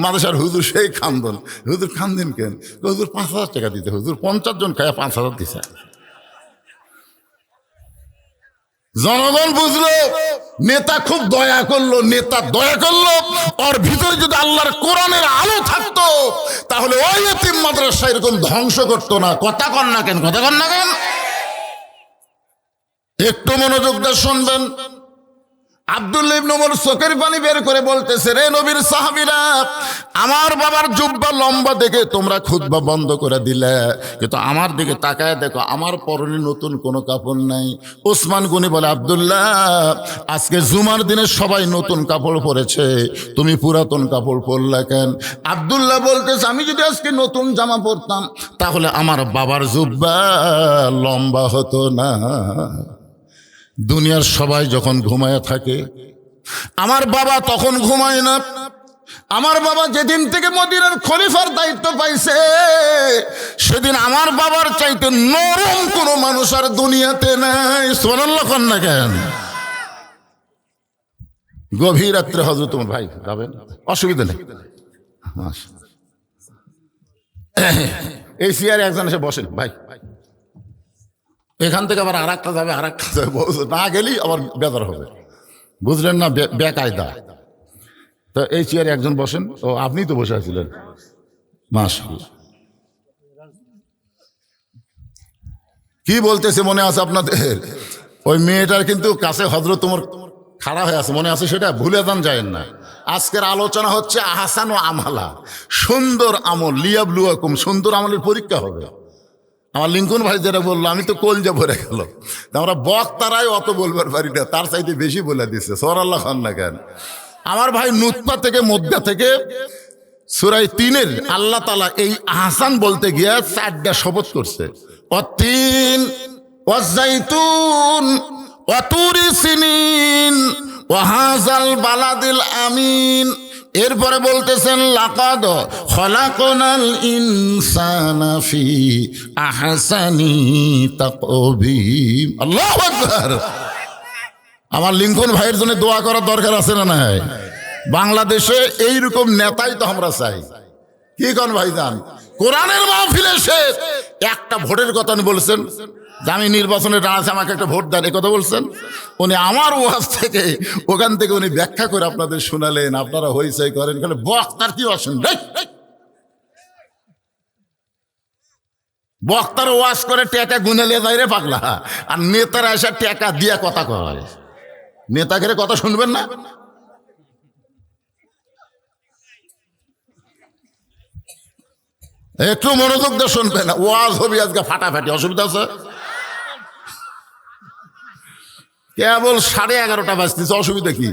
[SPEAKER 1] মাদ্রাসার হুজুর সেই খান্দন, হুজুর খান্দেন কেন? হুজুর 5,000 টাকা দিতে, হুজুর 50 জন খাইয়া 5,000 দিছে। জনগণ বুঝলো, নেতা খুব দয়া করলো, নেতা দয়া করলো। ওর ভিতরে যদি আল্লাহর কোরআনের আলো থাকতো তাহলে ওই এতিম মাদ্রাসা এরকম ধ্বংস করতো না। কথা কন না কেন? কথা কন না কেন? একটু মনোযোগ দিয়ে শুনবেন। আব্দুল্লাহ ইবনে ওমর চোখের পানি বের করে বলতেছে, রে নবীর সাহাবীরা, আমার বাবার জুব্বা লম্বা দেখে তোমরা খুতবা বন্ধ করে দিলে, কিন্তু আমার দিকে তাকায় দেখো, আমার পরনে নতুন কোনো কাপড় নাই। ওসমান গনি বলে, আব্দুল্লাহ, আজকে জুমার দিনে সবাই নতুন কাপড় পরেছে, তুমি পুরাতন কাপড় পরলা কেন? আব্দুল্লাহ বলতেছে, আমি যদি আজকে নতুন জামা পরতাম তাহলে আমার বাবার জুব্বা লম্বা হতো না। দুনিয়ার সবাই যখন ঘুমায় থাকে, আমার বাবা তখন ঘুমায় না। আমার বাবা যেদিন থেকে মদিনার খলিফার দায়িত্ব পাইছে, সেদিন আমার বাবার চাইতে নরম কোনো মানুষ আর দুনিয়াতে নাই। সুবহানাল্লাহ কন না কেন? গভীর রাত্রে হযরত তোমার ভাই যাবেন, অসুবিধা নেই। এই চেয়ারে একজন এসে বসেন ভাই, এখান থেকে আবার আর একটা যাবে, আর একটা যাবে, না গেলেই আবার বেজার হবে, বুঝলেন না? বেকায়দা। তো এই চেয়ারে একজন বসেন। ও, আপনি তো বসে আছিলেন, মাশাআল্লাহ। কি বলতেছে মনে আছে আপনাদের? ওই মেয়েটার কিন্তু কাছে হযরত তোমার খাড়া হয়ে আছে, মনে আছে? সেটা ভুলে যান, যায় না। আজকের আলোচনা হচ্ছে আহসান ও আমালা, সুন্দর আমল, লিয়াবলুয়াকুম, সুন্দর আমলের পরীক্ষা হবে। আমার লিঙ্কন ভাই যেটা বললো, আমি তো কলজা ভরে গেল। আমরা বক্তারাই অত বলবার পারি না, তার চাইতে বেশি বলে দিচ্ছে। সুবহানাল্লাহ খান না কেন? আমার ভাই নুতফা থেকে মধ্যা থেকে সূরা 3-এর আল্লাহ তাআলা এই আহসান বলতে গিয়ে 4টা শপথ করছে। অতীন, ওয়াজাইতুন, ওয়াতুরি সিনিন, ওয়াহাজাল বালাদিল আমিন। এরপরে বলতেছেন, লাকাদ খলাকনাল ইনসানা ফি আহসানি তাকওয়িম। আল্লাহু আকবার। আমার লিঙ্কন ভাইয়ের জন্য দোয়া করার দরকার আছে না নাই? বাংলাদেশে এইরকম নেতাই তো আমরা চাই। কি কোন ভাইজান? কোরআনের মাহফিলে এসে একটা ভোটের কথা উনি বলছেন যে আমি নির্বাচনে দাঁড়াচ্ছি, আমাকে একটা ভোট দেন, এই কথা বলছেন। উনি আমার ওয়াজ থেকে, ওখান থেকে উনি ব্যাখ্যা করে আপনাদের শোনালেন, আপনারা হইচই করেন। বক্তার কি অসুবিধা? বক্তার ওয়াজ করে টাকা গুনে লে যায় রে পাগলা, আর নেতারা এসে টাকা দিয়া কথা কয়। নেতাকে কথা শুনবেন না? একটু মনোযোগ দিয়ে শুনবেন। ওয়াজ হবে আজকে ফাটাফাটি, অসুবিধা আছে? কেবল 11:30 বাজতেছে, অসুবিধা কি?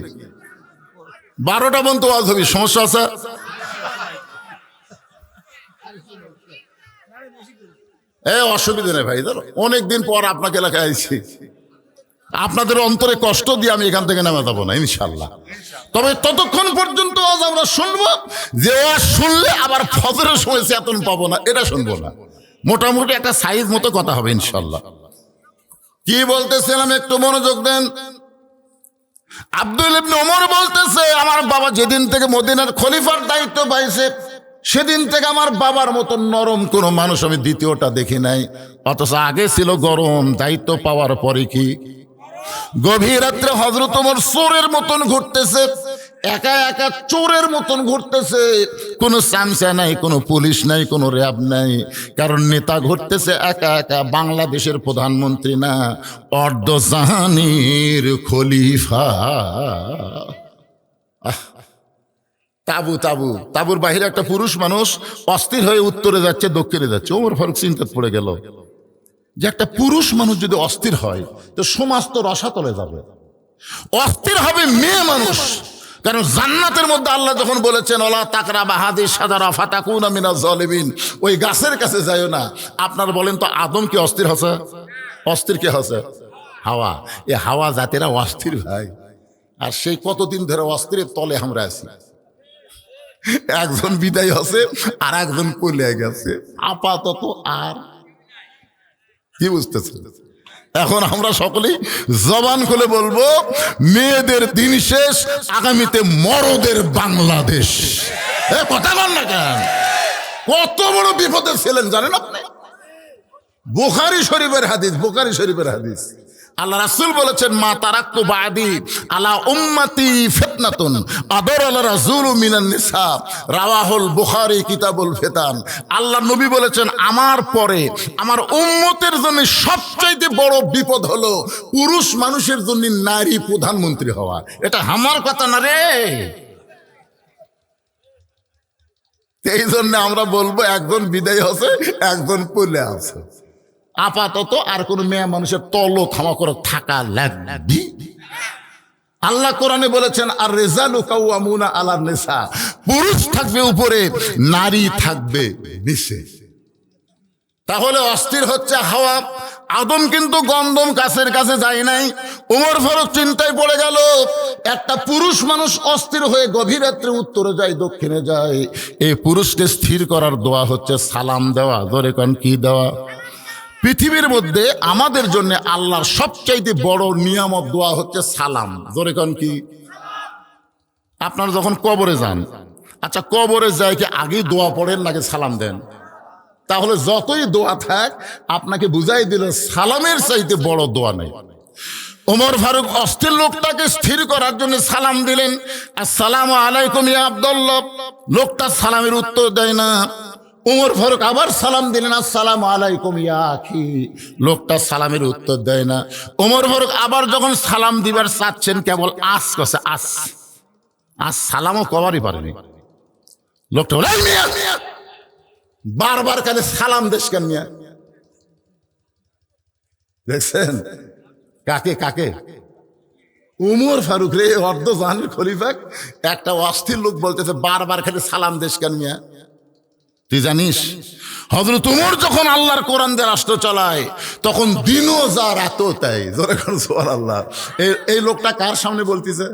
[SPEAKER 1] 12টা পর্যন্ত ওয়াজ হবে, সমস্যা আছে? অসুবিধা নেই ভাই, অনেকদিন পর আপনাকে এলাকায় আইছি, আপনাদের অন্তরে কষ্ট দিয়ে আমি এখান থেকে নেমে যাবো না ইনশাল্লাহ। তবে ততক্ষণ পর্যন্ত আজ আমরা শুনবো, যে ওয়াজ শুনলে আবার ফজরের সময় চেতন পাবো না, এটা শুনবো না। মোটামুটি একটা সাইজ মতো কথা হবে ইনশাল্লাহ। কি বলতেছিলাম একটু মনোযোগ দেন। আব্দুল্লাহ ইবনে ওমর বলতেছে, আমার বাবা যেদিন থেকে মদিনার খলিফার দায়িত্ব পাইছে, সেদিন থেকে আমার বাবার মতো নরম কোনো মানুষ আমি দ্বিতীয়টা দেখি নাই। অথচ আগে ছিল গরম, দায়িত্ব পাওয়ার পরে কি গভীর রাত্রে হযরত ওমর চোরের মতন ঘুরতেছে। একা একা চোরের মতন ঘুরতেছে, কোনো সামসা নাই, কোনো পুলিশ নাই, কোনো র্যাব নাই, কারণ নেতা ঘুরতেছে একা একা, বাংলাদেশের প্রধানমন্ত্রী না, অর্ধজাহানির খলিফা। তাবু তাবু তাবুর বাহিরে একটা পুরুষ মানুষ অস্থির হয়ে উত্তরে যাচ্ছে, দক্ষিণে যাচ্ছে। ওমর ফারুক চিন্তায় পড়ে গেল যে একটা পুরুষ মানুষ যদি অস্থির হয় তো সমাজ তো রসাতলে যাবে। অস্থির হবে মেয়ে মানুষ, কারণ জান্নাতের মধ্যে আল্লাহ যখন বলেছেন ওলা তাকরা বাহাদি সাদারা ফাতাকুনা মিনাজ জালিমিন, ওই গাছের কাছে যাইও না। আপনার বলেন তো আদম কি অস্থির হচ্ছে? অস্থির কে হচ্ছে? হাওয়া। এ হাওয়া জাতিরা অস্থির ভাই, আর সেই কতদিন ধরে অস্থিরের তলে আমরা আছি। একজন বিদায় হচ্ছে আর একজন পলে গেছে আপাতত। আর কি বুঝতেছেন? এখন আমরা সকলেই জবান খুলে বলবো মেয়েদের দিন শেষ, আগামীতে মরদের বাংলাদেশ। কথা বল না কেন? কত বড় বিপদে ছিলেন জানেন আপনি? বুখারী শরীফের হাদিস, বুখারী শরীফের হাদিস, আল্লাহ রাসূল বলেছেন মা তারাক্তু বাদি আলা উম্মতি ফিতনাতুন আদর আলা রাসূলু মিনান নিসা, রাওয়াহুল বুখারী কিতাবুল ফিতান। আল্লাহ নবী বলেছেন আমার পরে আমার উম্মতের জন্য সবচাইতে বড় বিপদ হলো পুরুষ মানুষের জন্য নারী প্রধানমন্ত্রী হওয়া। এটা আমার কথা না রে। এই জন্য আমরা বলবো একজন বিদায় হচ্ছে, একজন পলে আছে। আপাতত আর কোন মেয়ে মানুষের তল থামা করে থাকা লাগবে। আল্লাহ কোরআনে বলেছেন আর রিজালু কাওয়ামুনা আলা নিসা, পুরুষ থাকবে উপরে, নারী থাকবে নিচে। তাহলে অস্থির হচ্ছে হাওয়া। আদম কিন্তু গন্ধম গাছের কাছে যায় নাই। ওমর ফারুক চিন্তায় পড়ে গেল, একটা পুরুষ মানুষ অস্থির হয়ে গভীর রাত্রে উত্তরে যায়, দক্ষিণে যায়, এই পুরুষকে স্থির করার দোয়া হচ্ছে সালাম দেওয়া। ধরে কোন কি দেওয়া? পৃথিবীর মধ্যে আমাদের জন্য আল্লাহর সবচাইতে বড় নিয়ামত দোয়া হচ্ছে সালাম। জোরে কোন কি? আপনারা যখন কবরে যান, আচ্ছা কবরে যায় কি আগে দোয়া পড়েন নাকি সালাম দেন? তাহলে যতই দোয়া থাক আপনাকে বুঝাই দিল সালামের চাইতে বড় দোয়া নেই। ওমর ফারুক অস্থির লোকটাকে স্থির করার জন্য সালাম দিলেন, আসসালামু আলাইকুম ইয়া আব্দুল্লাহ। লোকটা সালামের উত্তর দেয় না। ওমর ফারুক আবার সালাম দিলেন, আসসালামু আলাইকুম ইয়া আখি। লোকটা সালামের উত্তর দেয় না। ওমর ফারুক আবার যখন সালাম দিবার চাচ্ছেন, কেবল আস কছে, আস আস, সালামও কবারই পারেনি। লোকটা বলে মিয়া মিয়া, বারবার কানে সালাম দেশ কেন মিয়া? দেখছেন কাকে কাকে? উমর ফারুক রে, অর্ধ জাহানের খলিফা, একটা অস্থির লোক বলতেছে বারবার খালি সালাম দেশ কেন মিয়া? তুই জানিস হযরত উমর যখন আল্লাহর কোরআন দিয়ে রাষ্ট্র চালায় তখন দিনও যা রাতও তাই। জোরে করে সুবহানাল্লাহ। এই লোকটা কার সামনে বলতেছে?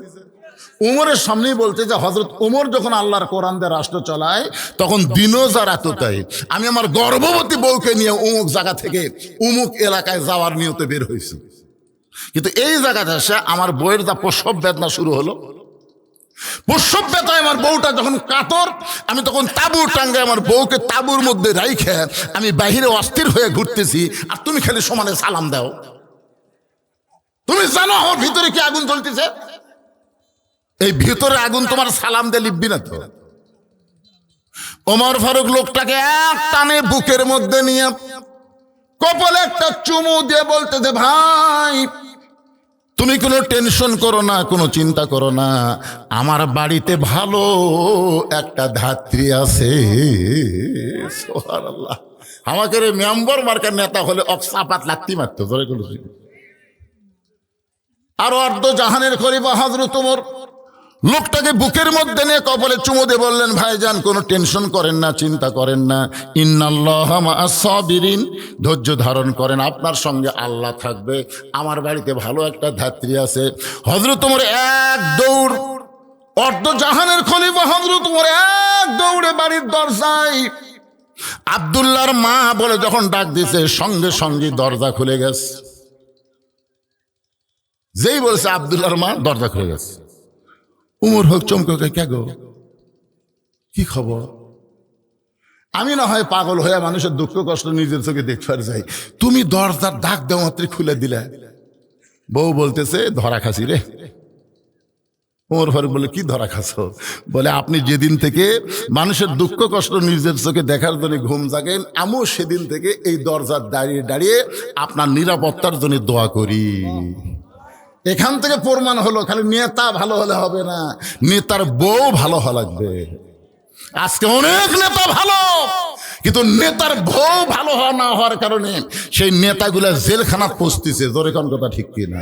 [SPEAKER 1] উমরের সামনেই বলতে যে হযরত উমর যখন আল্লাহর কোরআন দিয়ে রাষ্ট্র চালায় তখন দিনও যা রাতও তাই। আমি আমার গর্ভবতী বউকে নিয়ে অমুক জায়গা থেকে অমুক এলাকায় যাওয়ার নিয়তে বের হয়েছি, কিন্তু এই জায়গাতে এসে আমার বউয়ের যা প্রসব বেদনা শুরু হলো, প্রসব ব্যথায় আমার বউটা যখন কাতর, আমি তখন তাবু টাঙ্গে আমার বউকে তাবুর মধ্যে রাইখে আমি বাহিরে অস্থির হয়ে ঘুরতেছি, আর তুমি খালি সমানে সালাম দাও। তুমি জানো আমার ভিতরে কি আগুন জ্বলতেছে? এই ভিতরে আগুন তোমার সালাম দিয়ে লিখবি না তো। ওমর ফারুক লোকটাকে এক টানে বুকের মধ্যে নিয়ে কপালে একটা চুমু দিয়ে বলতে দে, ভাই তুমি কোনো টেনশন করো না, কোনো চিন্তা করো না, আমার বাড়িতে ভালো একটা ধাত্রী আছে। সুবহানাল্লাহ। আমাকে রে মেম্বার মার্কার নেতা হলে অক্সাপাত লাগতি মারতো। ধরে করেছি। আর অর্ধ জাহানের খলিফা হযরত ওমর লোকটাকে বুকের মধ্যে নিয়ে কপালে চুমু দিয়ে বললেন, ভাইজান কোনো টেনশন করেন না, চিন্তা করেন না, ইন্নাল্লাহা মা'আস সাবিরিন, ধৈর্য ধারণ করেন, আপনার সঙ্গে আল্লাহ থাকবে, আমার বাড়িতে ভালো একটা ধাত্রী আছে। হযরত ওমর এক দৌড়, অর্ধ জাহানের খলিফা হযরত ওমর এক দৌড়ে বাড়ির দরজায় আব্দুল্লাহর মা বলে যখন ডাক দিছে, সঙ্গে সঙ্গে দরজা খুলে গেছে। যেই বলছে আব্দুল্লাহর মা, দরজা খুলে গেছে। উমর হোক চমকে, কে গো, কি খবর? আমি না হয় পাগল হয়ে মানুষের দুঃখ কষ্ট নিজের চোখে দেখবার যাই, তুমি দরজার ডাক দেওয়া মাত্র খুলে দিলে। বউ বলতেছে, ধরা খাসি রে, ওমর ফারুক বলে কি ধরা খাচ্ছ? বলে আপনি যেদিন থেকে মানুষের দুঃখ কষ্ট নিজের চোখে দেখার জন্য ঘুম জাগেন, আমিও সেদিন থেকে এই দরজার দাঁড়িয়ে দাঁড়িয়ে আপনার নিরাপত্তার জন্য দোয়া করি। এখান থেকে প্রমাণ হলো খালি নেতা ভালো হলে হবে না, নেতার বউ ভালো হওয়া লাগবে। আজকে অনেক নেতা ভালো, কিন্তু নেতার বউ ভালো হওয়া না হওয়ার কারণে সেই নেতাগুলা জেলখানা পৌঁছতেছে। জোরে কোন কথা ঠিক কিনা?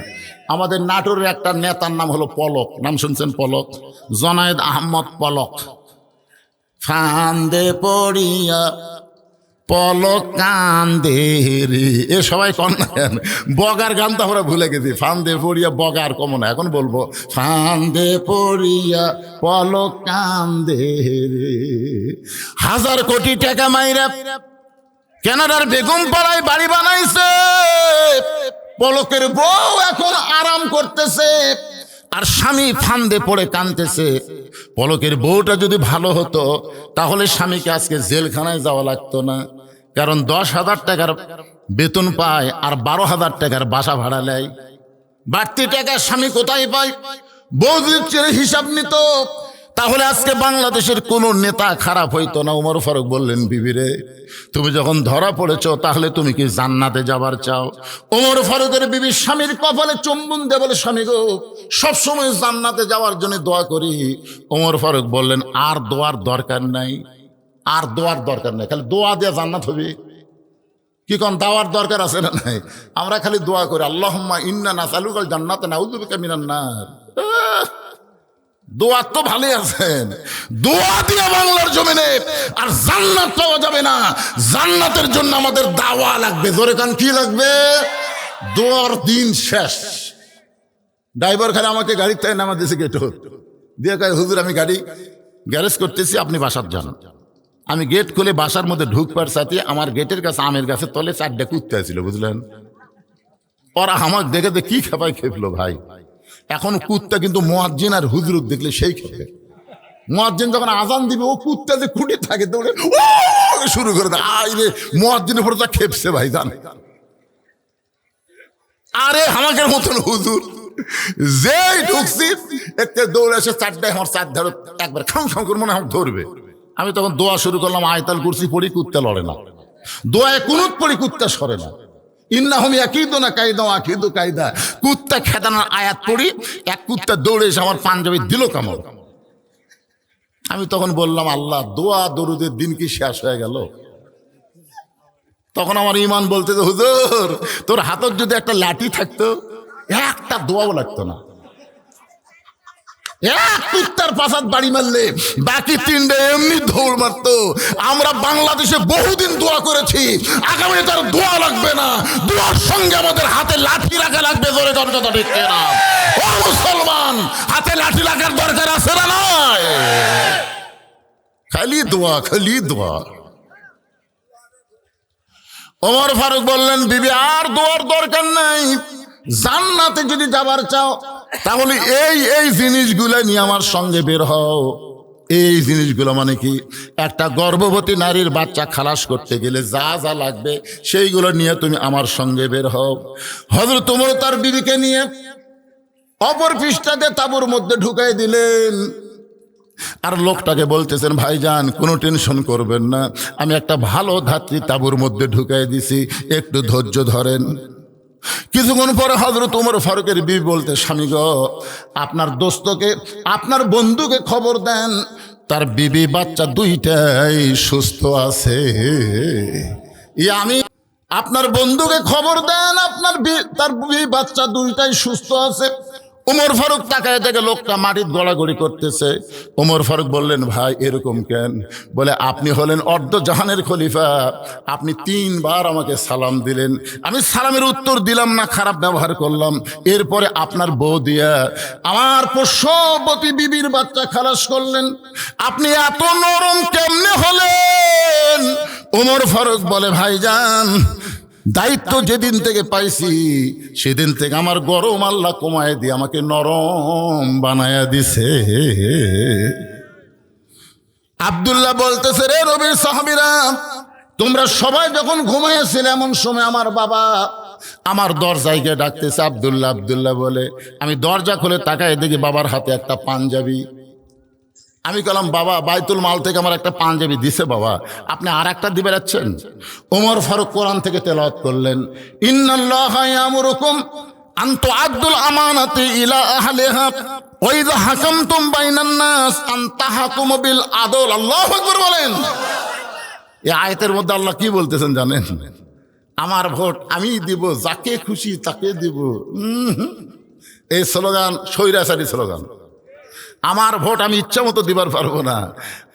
[SPEAKER 1] আমাদের নাটোরের একটা নেতার নাম হলো পলক, নাম শুনছেন? পলক, জনায়েদ আহমদ পলক। ফান্দে পড়িয়া পলক কান্দে রে, এ সবাই কন না কেন? বগার গান তো আমরা ভুলে গেছি। ফান্দে পড়িয়া বগার কমন, এখন বলবো ফান্দে পড়িয়া পলক কান্দে রে। 1000 কোটি টাকা মাইরা কানাডার বেগমপাড়ায় বাড়ি বানাইছে, পলকের বউ এখন আরাম করতেছে আর স্বামী ফান্দে পড়ে কাঁদতেছে। পলকের বউটা যদি ভালো হতো তাহলে স্বামীকে আজকে জেলখানায় যাওয়া লাগতো না, কারণ 10,000 টাকার বেতন পায় আর 12,000 টাকার বাসা ভাড়া নেয়। বাড়তি টাকা স্বামী কোথায় পায়? বউ যদি হিসাব নিত তাহলে আজকে বাংলাদেশের কোনো নেতা খারাপ হইতো না। ওমর ফারুক বললেন, বিবিরে তুমি যখন ধরা পড়েছ তাহলে তুমি কি জান্নাতে যাবার চাও? ওমর ফারুকের বিবি স্বামীর কপালে চুম্বন দিয়ে বলে, স্বামী গো, সবসময় জান্নাতে যাওয়ার জন্য দোয়া করি। ওমর ফারুক বললেন, আর দোয়ার দরকার নাই, আর দোয়ার দরকার নাই, খালি দোয়া দিয়ে জান্নাত হবে। কি কোন দাওয়ার দরকার আছে না নাই? আমরা খালি দোয়া করি, আল্লাহুম্মা ইন্না নাসআলুকাল জান্নাতা নাউযু বিকা মিনান নার। দোয়া তো ভালোই আছেন, দোয়া দিয়ে বাংলার জমিনে আর জান্নাত পাওয়া যাবে না। জান্নাতের জন্য আমাদের দাওয়া লাগবে। জোরে কান, কি লাগবে? দোয়ার দিন শেষ। ড্রাইভার খালি আমাকে গাড়ির থেকে নামা দিয়েছে, গেট দিয়ে কয়, হুজুর আমি গাড়ি গ্যারেজ করতেছি, আপনি বাসার যান। আমি গেট খুলে বাসার মধ্যে ঢুকবার সাথে আমার গেটের কাছে আমের গাছের তলে 4টা কুত্তা ছিল, বুঝলেন? ওরা আমার দেখে কি খেপায় খেপলো ভাই। এখন কুত্তা কিন্তু মুয়াজ্জিন আর হুজুর দেখলে সেই খেপে। মুয়াজ্জিন যখন আজান দিবে, ও কুত্তা যে খুঁটে থাকে দৌড়ে ও শুরু করে দেয়। আরে মুয়াজ্জিনের পরে তা খেপছে ভাই, জান। আরে আমাকে মতন হুজুর যেই ঢুকছি এতে দৌড়ে এসে 4টায় আমার 4 ধারে একবার খাম খাম করে মনে হয় ধরবে। আমি তখন দোয়া শুরু করলাম, আয়তাল কুরসি পড়ি, কুত্তা লড়ে না। দোয়ায় কুনুত পড়ি, কুত্তা সরে না। ইন্নাহুম ইয়াকিদুনা কায়দা ওয়া আকিদু কায়দা, কুত্তা খেদানোর আয়াত পড়ি, এক কুত্তা দৌড়ে এসে আমার পাঞ্জাবি দিল কামড়। আমি তখন বললাম, আল্লাহ, দোয়া দরুদের দিন কি শেষ হয়ে গেল? তখন আমার ইমান বলতে, হুজুর তোর হাতত যদি একটা লাঠি থাকতো, একটা দোয়াও লাগতো না। এক কুত্তার পাশাত বাড়ি মারলে বাকি 3টে এমনি দৌড় মারতো। আমরা বাংলাদেশে বহুদিন দোয়া করেছি, আগামী তার দোয়া লাগবে না, দোয়ার সঙ্গে আমাদের হাতে লাঠি রাখা লাগবে। জোরে কথা ঠিক না? ও মুসলমান, হাতে লাঠি রাখার দরকার আছে না নয়? খালি দোয়া, খালি দোয়া। ওমর ফারুক বললেন, বিবি আর দোয়ার দরকার নাই, জান্নাতে যদি যাবার চাও তাহলে এই এই জিনিসগুলো নিয়ে আমার সঙ্গে বের হও। এই জিনিসগুলো মানে কি? একটা গর্ভবতী নারীর বাচ্চা খালাস করতে গেলে যা যা লাগবে সেইগুলো নিয়ে তুমি আমার সঙ্গে বের হও। হযরত ওমর তার বিবিকে নিয়ে অপর পৃষ্ঠাতে তাঁবুর মধ্যে ঢুকাই দিলেন। আর লোকটাকে বলতেছেন, ভাইজান কোনো টেনশন করবেন না, আমি একটা ভালো ধাত্রী তাঁবুর মধ্যে ঢুকাই দিছি, একটু ধৈর্য ধরেন। কিছুক্ষণ পরে হযরত ওমর ফারুকের বিবি বলতে, স্বামী গো, আপনার দোস্তকে, আপনার বন্ধুকে খবর দেন, তার বিবি বাচ্চা 2টাই সুস্থ আছে। আমি আপনার বন্ধুকে খবর দেন, তার বিবি বাচ্চা 2টাই সুস্থ আছে। ওমর ফারুক তাকায় দেখে লোকটা মাটির গড়াগড়ি করতেছে। ওমর ফারুক বললেন, ভাই এরকম কেন? বলে, আপনি হলেন অর্ধ জাহানের খলিফা, আপনি 3 বার আমাকে সালাম দিলেন, আমি সালামের উত্তর দিলাম না, খারাপ ব্যবহার করলাম, এরপরে আপনার বউ দিয়া আমার পোষ্যবতী বিবির বাচ্চা খালাস করলেন, আপনি এত নরম কেমনে হলেন? ওমর ফারুক বলে, ভাইজান দায়িত্ব যেদিন থেকে পাইছি সেদিন থেকে আমার গরম আল্লাহ কমায় দিয়ে আমাকে নরম বানায়া দিছে। আব্দুল্লাহ বলতেছে, রে নবীর সাহাবীরা, তোমরা সবাই যখন ঘুমাইয়াছিলে এমন সময় আমার বাবা আমার দরজায় গিয়ে ডাকতেছে আব্দুল্লাহ আব্দুল্লাহ বলে। আমি দরজা খুলে তাকায় দেখি বাবার হাতে একটা পাঞ্জাবি। আমি বললাম বাবা বাইতুল মাল থেকে আমার একটা পাঞ্জাবি দিছে বাবা, আপনি আর একটা দিবে যাচ্ছেন? ওমর ফারুক কোরআন থেকে তেলাওয়াত করলেন, ইন্নাল্লাহা ইয়ামুরুকুম আন তুআদ্দুল আমানাতি ইলা আহলিহা ওয়া ইযা হাকামতুম বাইনান নাস আন তাহকুমু বিল আদল। আল্লাহু আকবার বলেন। এই আয়াতের মধ্যে আল্লাহ কি বলতেছেন জানেন? আমার ভোট আমি দিব, যাকে খুশি তাকে দিব। এই স্লোগান স্বৈরাচারী স্লোগান। আমার ভোট আমি ইচ্ছা মতো দিবার পারবো না।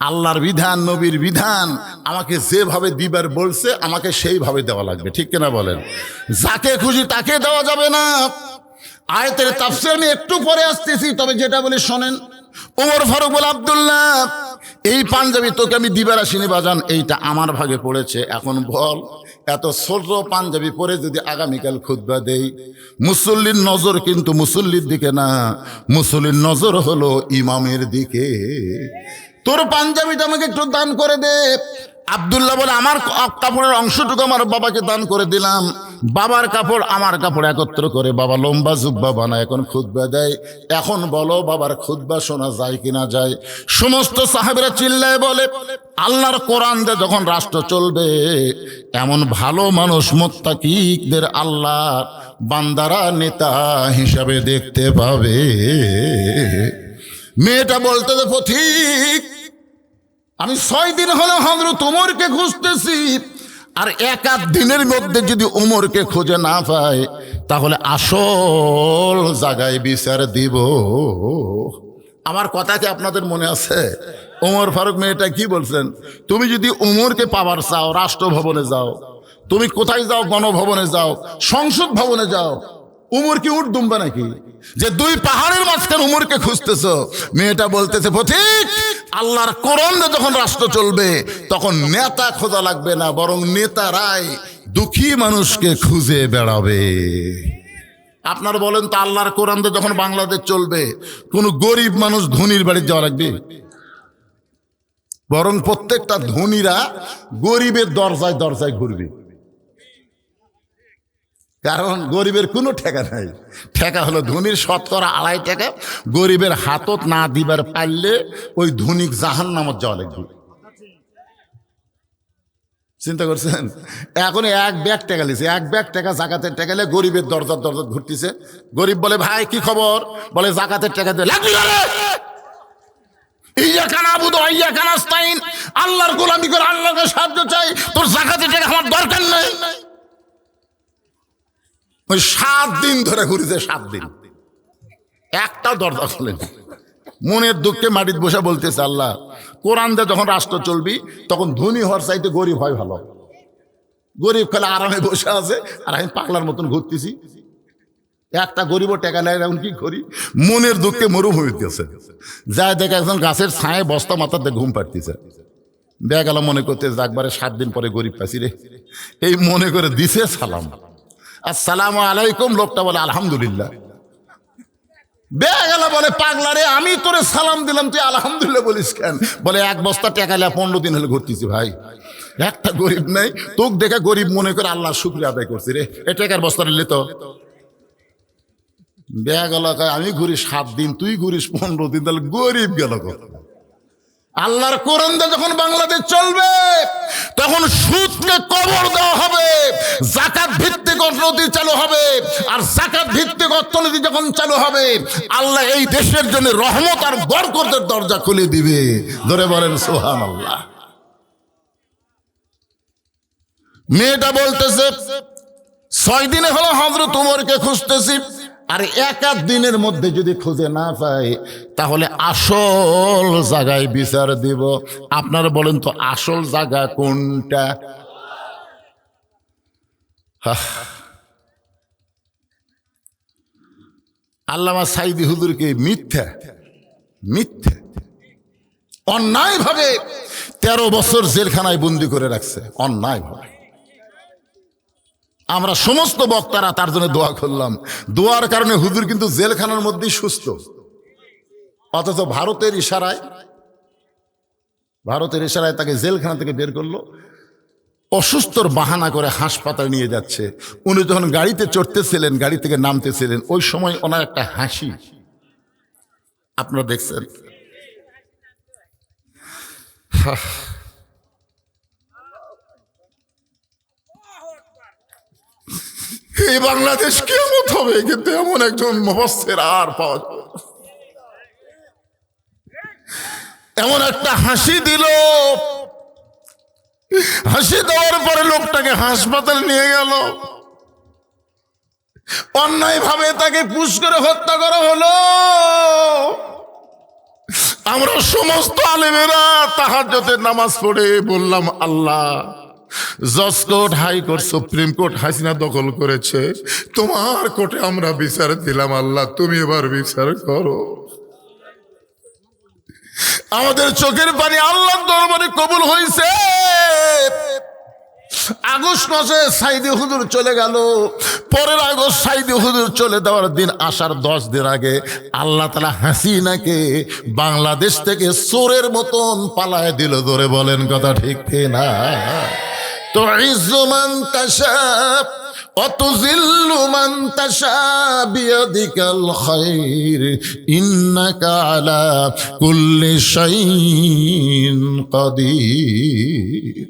[SPEAKER 1] আল্লাহর বিধান, নবীর বিধান, আমাকে যেভাবে দিবার বলছে আমাকে সেইভাবে দেওয়া লাগবে, ঠিক কিনা বলেন? যাকে খুশি তাকে দেওয়া যাবে না। আয়াতের তাফসীর আমি একটু পরে আসতেছি, তবে যেটা বলি শোনেন। ওমর ফারুক বলে, আব্দুল্লাহ এই পাঞ্জাবি তোকে আমি দিবার আসিনি বাজান, এইটা আমার ভাগে পড়েছে। এখন বল, এত ছোট পাঞ্জাবি পরে যদি আগামীকাল খুতবা দেই, মুসল্লির নজর কিন্তু মুসল্লির দিকে না, মুসল্লির নজর হলো ইমামের দিকে। তোর পাঞ্জাবিটা আমাকে একটু দান করে দে। আব্দুল্লাহ বলে, আমার কাপড়ের অংশটুকু আমার বাবাকে দান করে দিলাম। বাবার কাপড় আমার কাপড় একত্র করে বাবা লম্বা জুব্বা বানায় এখন খুতবা দেয়। এখন বলো বাবার খুতবা শোনা যায় কিনা যায়? সমস্ত সাহাবেরা চিল্লায় বলে, আল্লাহর কোরআন দিয়ে যখন রাষ্ট্র চলবে, এমন ভালো মানুষ মুত্তাকিদের আল্লাহ বান্দারা নেতা হিসাবে দেখতে পাবে। মেয়েটা বলতে যে পথিক, আমি 6 দিন হলো হযরত ওমরকে খুঁজতেছি, আর এক আধ দিনের মধ্যে যদি ওমরকে খুঁজে না পায় তাহলে আসল জায়গায় বিচার দিব। আমার কথা কি আপনাদের মনে আছে? ওমর ফারুক মেয়েটা কি বলছেন? তুমি যদি ওমরকে পাওয়ার চাও, রাষ্ট্রভবনে যাও। তুমি কোথায় যাও? গণভবনে যাও, সংসদ ভবনে যাও। উমর কি উঠ দুম্বা নাকি যে 2 পাহাড়ের মাঝখানে উমরকে খুঁজতেছ? মেয়েটা বলতেছে পথিক, আল্লাহর কোরআন যখন রাষ্ট্র চলবে তখন নেতা খোঁজা লাগবে না, বরং নেতারাই দুঃখী মানুষকে খুঁজে বেড়াবে। আপনার বলেন তো, আল্লাহর কোরআন যখন বাংলাদেশ চলবে, কোন গরিব মানুষ ধনীর বাড়ি যাওয়া লাগবে? বরং প্রত্যেকটা ধনীরা গরিবের দরজায় দরজায় ঘুরবে। কারণ গরিবের কোনো ঠেকা নাই। ঠেকা হলো ধনীর 2.5 টাকা। গরিবের হাতত না দিবার পারলে ওই ধনিক জাহান্নামত যাওয়া লাগবে। চিন্তা করছেন? এখন 1 ব্যাগ টাকা লিছে, 1 ব্যাগ টাকা জাকাতের টাকা নিয়ে গরিবের দরজার দরজা ঘুরতেছে। গরিব বলে, ভাই কি খবর? বলে, জাকাতের টাকা দিয়ে লাগবি না রে, ইয়াকা নাবুদু ওয়া ইয়াকা নাস্তাইন, আল্লাহর গোলামি করে আল্লাহকে সাহায্য চাই, তোর জাকাতের টাকা আমার দরকার নেই। ওই 7 দিন ধরে ঘুরেছে, 7 দিন একটাও দরজা খোলেনি। মনের দুঃখে মাটিতে বসে বলতেছে, আল্লাহ কোরআন দিয়ে যখন রাষ্ট্র চলবি তখন ধনী হওয়ার চাইতে গরিব হয় ভালো। গরিব খেলে আরামে বসে আছে আর আমি পাগলার মতন ঘুরতেছি। একটা গরিবও টাকা নেয়, এখন কি করি? মনের দুঃখে মরুম হইতেছে। যায় দেখে একজন গাছের ছায়ে বস্তা মাথাতে ঘুম পাড়তেছে। বেগালা মনে করতে একবারে 7 দিন পরে গরিব পাইছি রে, এই মনে করে দিছে সালাম, আসসালামু আলাইকুম। লোকটা বলে আলহামদুলিল্লাহ। বেগালা বলে, পাগলা রে, আমি তোরে সালাম দিলাম, তুই আলহামদুলিল্লাহ বলিস কেন? বলে, 1 বস্তা টাকা নিয়ে 15 দিন হলে ঘুরতেছি ভাই, একটা গরিব নাই, তোকে দেখে গরিব মনে করে আল্লাহর শুকরিয়া আদায় করছি রে, এ টাকার বস্তা নিলে তো। বেগালা কয়, আমি ঘুরি 7 দিন, তুই ঘুরিস 15 দিন, তাহলে গরিব গেল কত? আল্লাহর কোরআন যখন বাংলাদেশ চলবে তখন সুদকে কবর দেওয়া হবে, যাকাত ভিত্তিক অর্থনীতি চালু হবে। আর যাকাত ভিত্তিক অর্থনীতি যখন চালু হবে, আল্লাহ এই দেশের জন্য রহমত আর বরকতের দরজা খুলে দিবে। ধরে বলেন সুবহানাল্লাহ। মেয়েটা বলতেছে, 6 দিনে হলো হযরত ওমরকে খুঁজতেছি, আর 1 দিনের মধ্যে যদি খুঁজে না পাই তাহলে আসল জায়গায় বিচার দিব। আপনারা বলেন তো, আসল জায়গা কোনটা? আল্লামা সাইদি হুজুরকে মিথ্যা মিথ্যা অন্যায় ভাবে 13 বছর জেলখানায় বন্দি করে রাখছে, অন্যায় ভাবে। আমরা সমস্ত বক্তারা তার জন্য দোয়া করলাম। দোয়ার কারণে হুজুর কিন্তু জেলখানার মধ্যেই সুস্থ। অথচ ভারতের ইশারায় তাকে জেলখানা থেকে বের করলো। অসুস্থর বাহানা করে হাসপাতালে নিয়ে যাচ্ছে। উনি যখন গাড়িতে চড়তেছিলেন, গাড়ি থেকে নামতেছিলেন, ওই সময় ওনার একটা হাসি আপনারা দেখছেন। এই বাংলাদেশ কেমন হবে, কিন্তু এমন একজন মুফাসসির আর পাওয়া যাবে না। এমন একটা হাসি দিল, হাসি দেওয়ার পরে লোকটাকে হাসপাতালে নিয়ে গেল, অন্যায় ভাবে তাকে পুশ করে হত্যা করা হলো। আমরা সমস্ত আলেমেরা তাহাজ্জুদের নামাজ পড়ে বললাম, আল্লাহ, জজ court, high court, supreme court Hasina দখল করেছে, তোমার কোর্টে আমরা বিচার দিলাম, আল্লাহ তুমি এবার বিচার করো। আমাদের চোখের পানি আল্লাহর দরবারে কবুল হয়েছে। আগস্ট মাসে সাইদি হুজুর চলে গেল, পরের আগস্ট সাইদি হুজুর চলে যাওয়ার দিন আসার 10 দিন আগে আল্লাহ তাআলা হাসিনাকে বাংলাদেশ থেকে চোরের মতন পালায় দিল। ধরে বলেন কথা ঠিক কিনা? তো ইজ্জু মান তাশা অতুযিল্লু মান তাশা বিয়াদিকাল খায়র ইন্নাকা আলা কুল্লি শাইইন কাদির।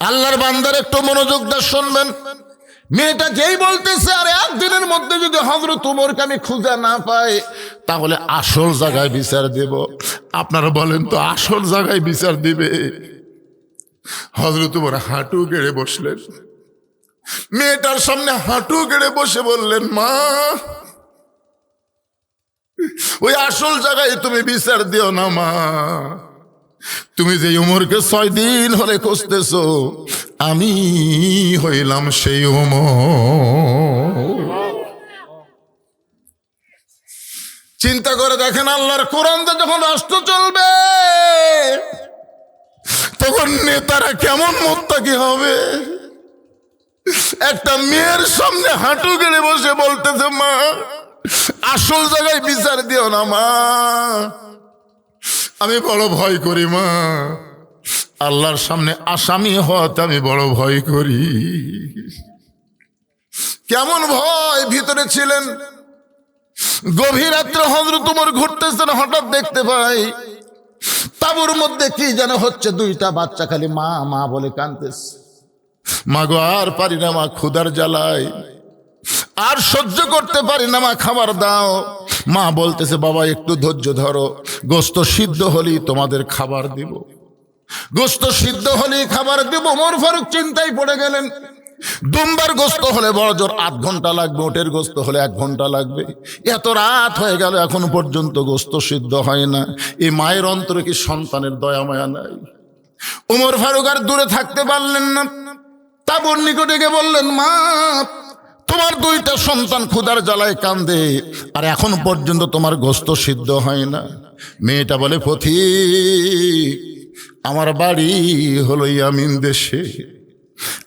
[SPEAKER 1] আল্লাহর বান্দার একটু মনোযোগ দিয়ে শুনবেন। মেয়েটা যেই বলতেছে, আর একদিনের মধ্যে যদি হযরত ওমরকে আমি খুঁজে না পাই তাহলে আসল জায়গায় বিচার দেব। আপনারা বলেন তো, আসল জায়গায় বিচার দিবে? হযরত ওমর হাঁটু গেড়ে বসলেন, মেয়েটার সামনে হাঁটু গেড়ে বসে বললেন, মা, ওই আসল জায়গায় তুমি বিচার দিও না মা। তুমি যে ওমরকে 6 দিন হলে খুঁজতেছো, আমি হইলাম সেই ওমর। চিন্তা করে দেখেন, আল্লাহর কোরআনে যখন রাষ্ট্র চলবে তখন নেতারা কেমন মুত্তাকি হবে। একটা মেয়ের সামনে হাঁটু গেড়ে বসে বলতেছে, মা, আসল জায়গায় বিচার দিও না মা, আমি বড় ভয় করি মা, আল্লাহর সামনে আসামি হতে আমি বড় ভয় করি। কেমন ভয় ভিতরে ছিলেন। গভীর রাত্রে হযরত ওমর ঘুরতেছেন, হঠাৎ দেখতে পাই তাঁবুর মধ্যে কি যেন হচ্ছে। 2টা বাচ্চা খালি মা মা বলে কাঁদতেছে। মা গো, আর পারি না মা, ক্ষুধার জ্বালায় আর সহ্য করতে পারি না মা, খাবার দাও। মা বলতেছে, বাবা একটু ধৈর্য ধরো, গোস্ত সিদ্ধ হলেই তোমাদের খাবার দিব, গোস্ত সিদ্ধ হলেই খাবার দিব। ওমর ফারুক চিন্তায় পড়ে গেলেন। দুম্বার গোস্ত হলে বড় জোর 8 ঘন্টা লাগবে, ওটের গোস্ত হলে 1 ঘন্টা লাগবে। এত রাত হয়ে গেল, এখন পর্যন্ত গোস্ত সিদ্ধ হয় না। এই মায়ের অন্তরে কি সন্তানের দয়া মায়া নাই? ওমর ফারুক আর দূরে থাকতে পারলেন না, তাঁবুর নিকটে গিয়ে বললেন, মা, তোমার 2টা সন্তান ক্ষুধার জ্বালায় কান্দে, আর এখন পর্যন্ত তোমার গোস্ত সিদ্ধ হয় না। মেয়েটা বলে, পথিক, আমার বাড়ি হলো ইয়ামিন দেশে।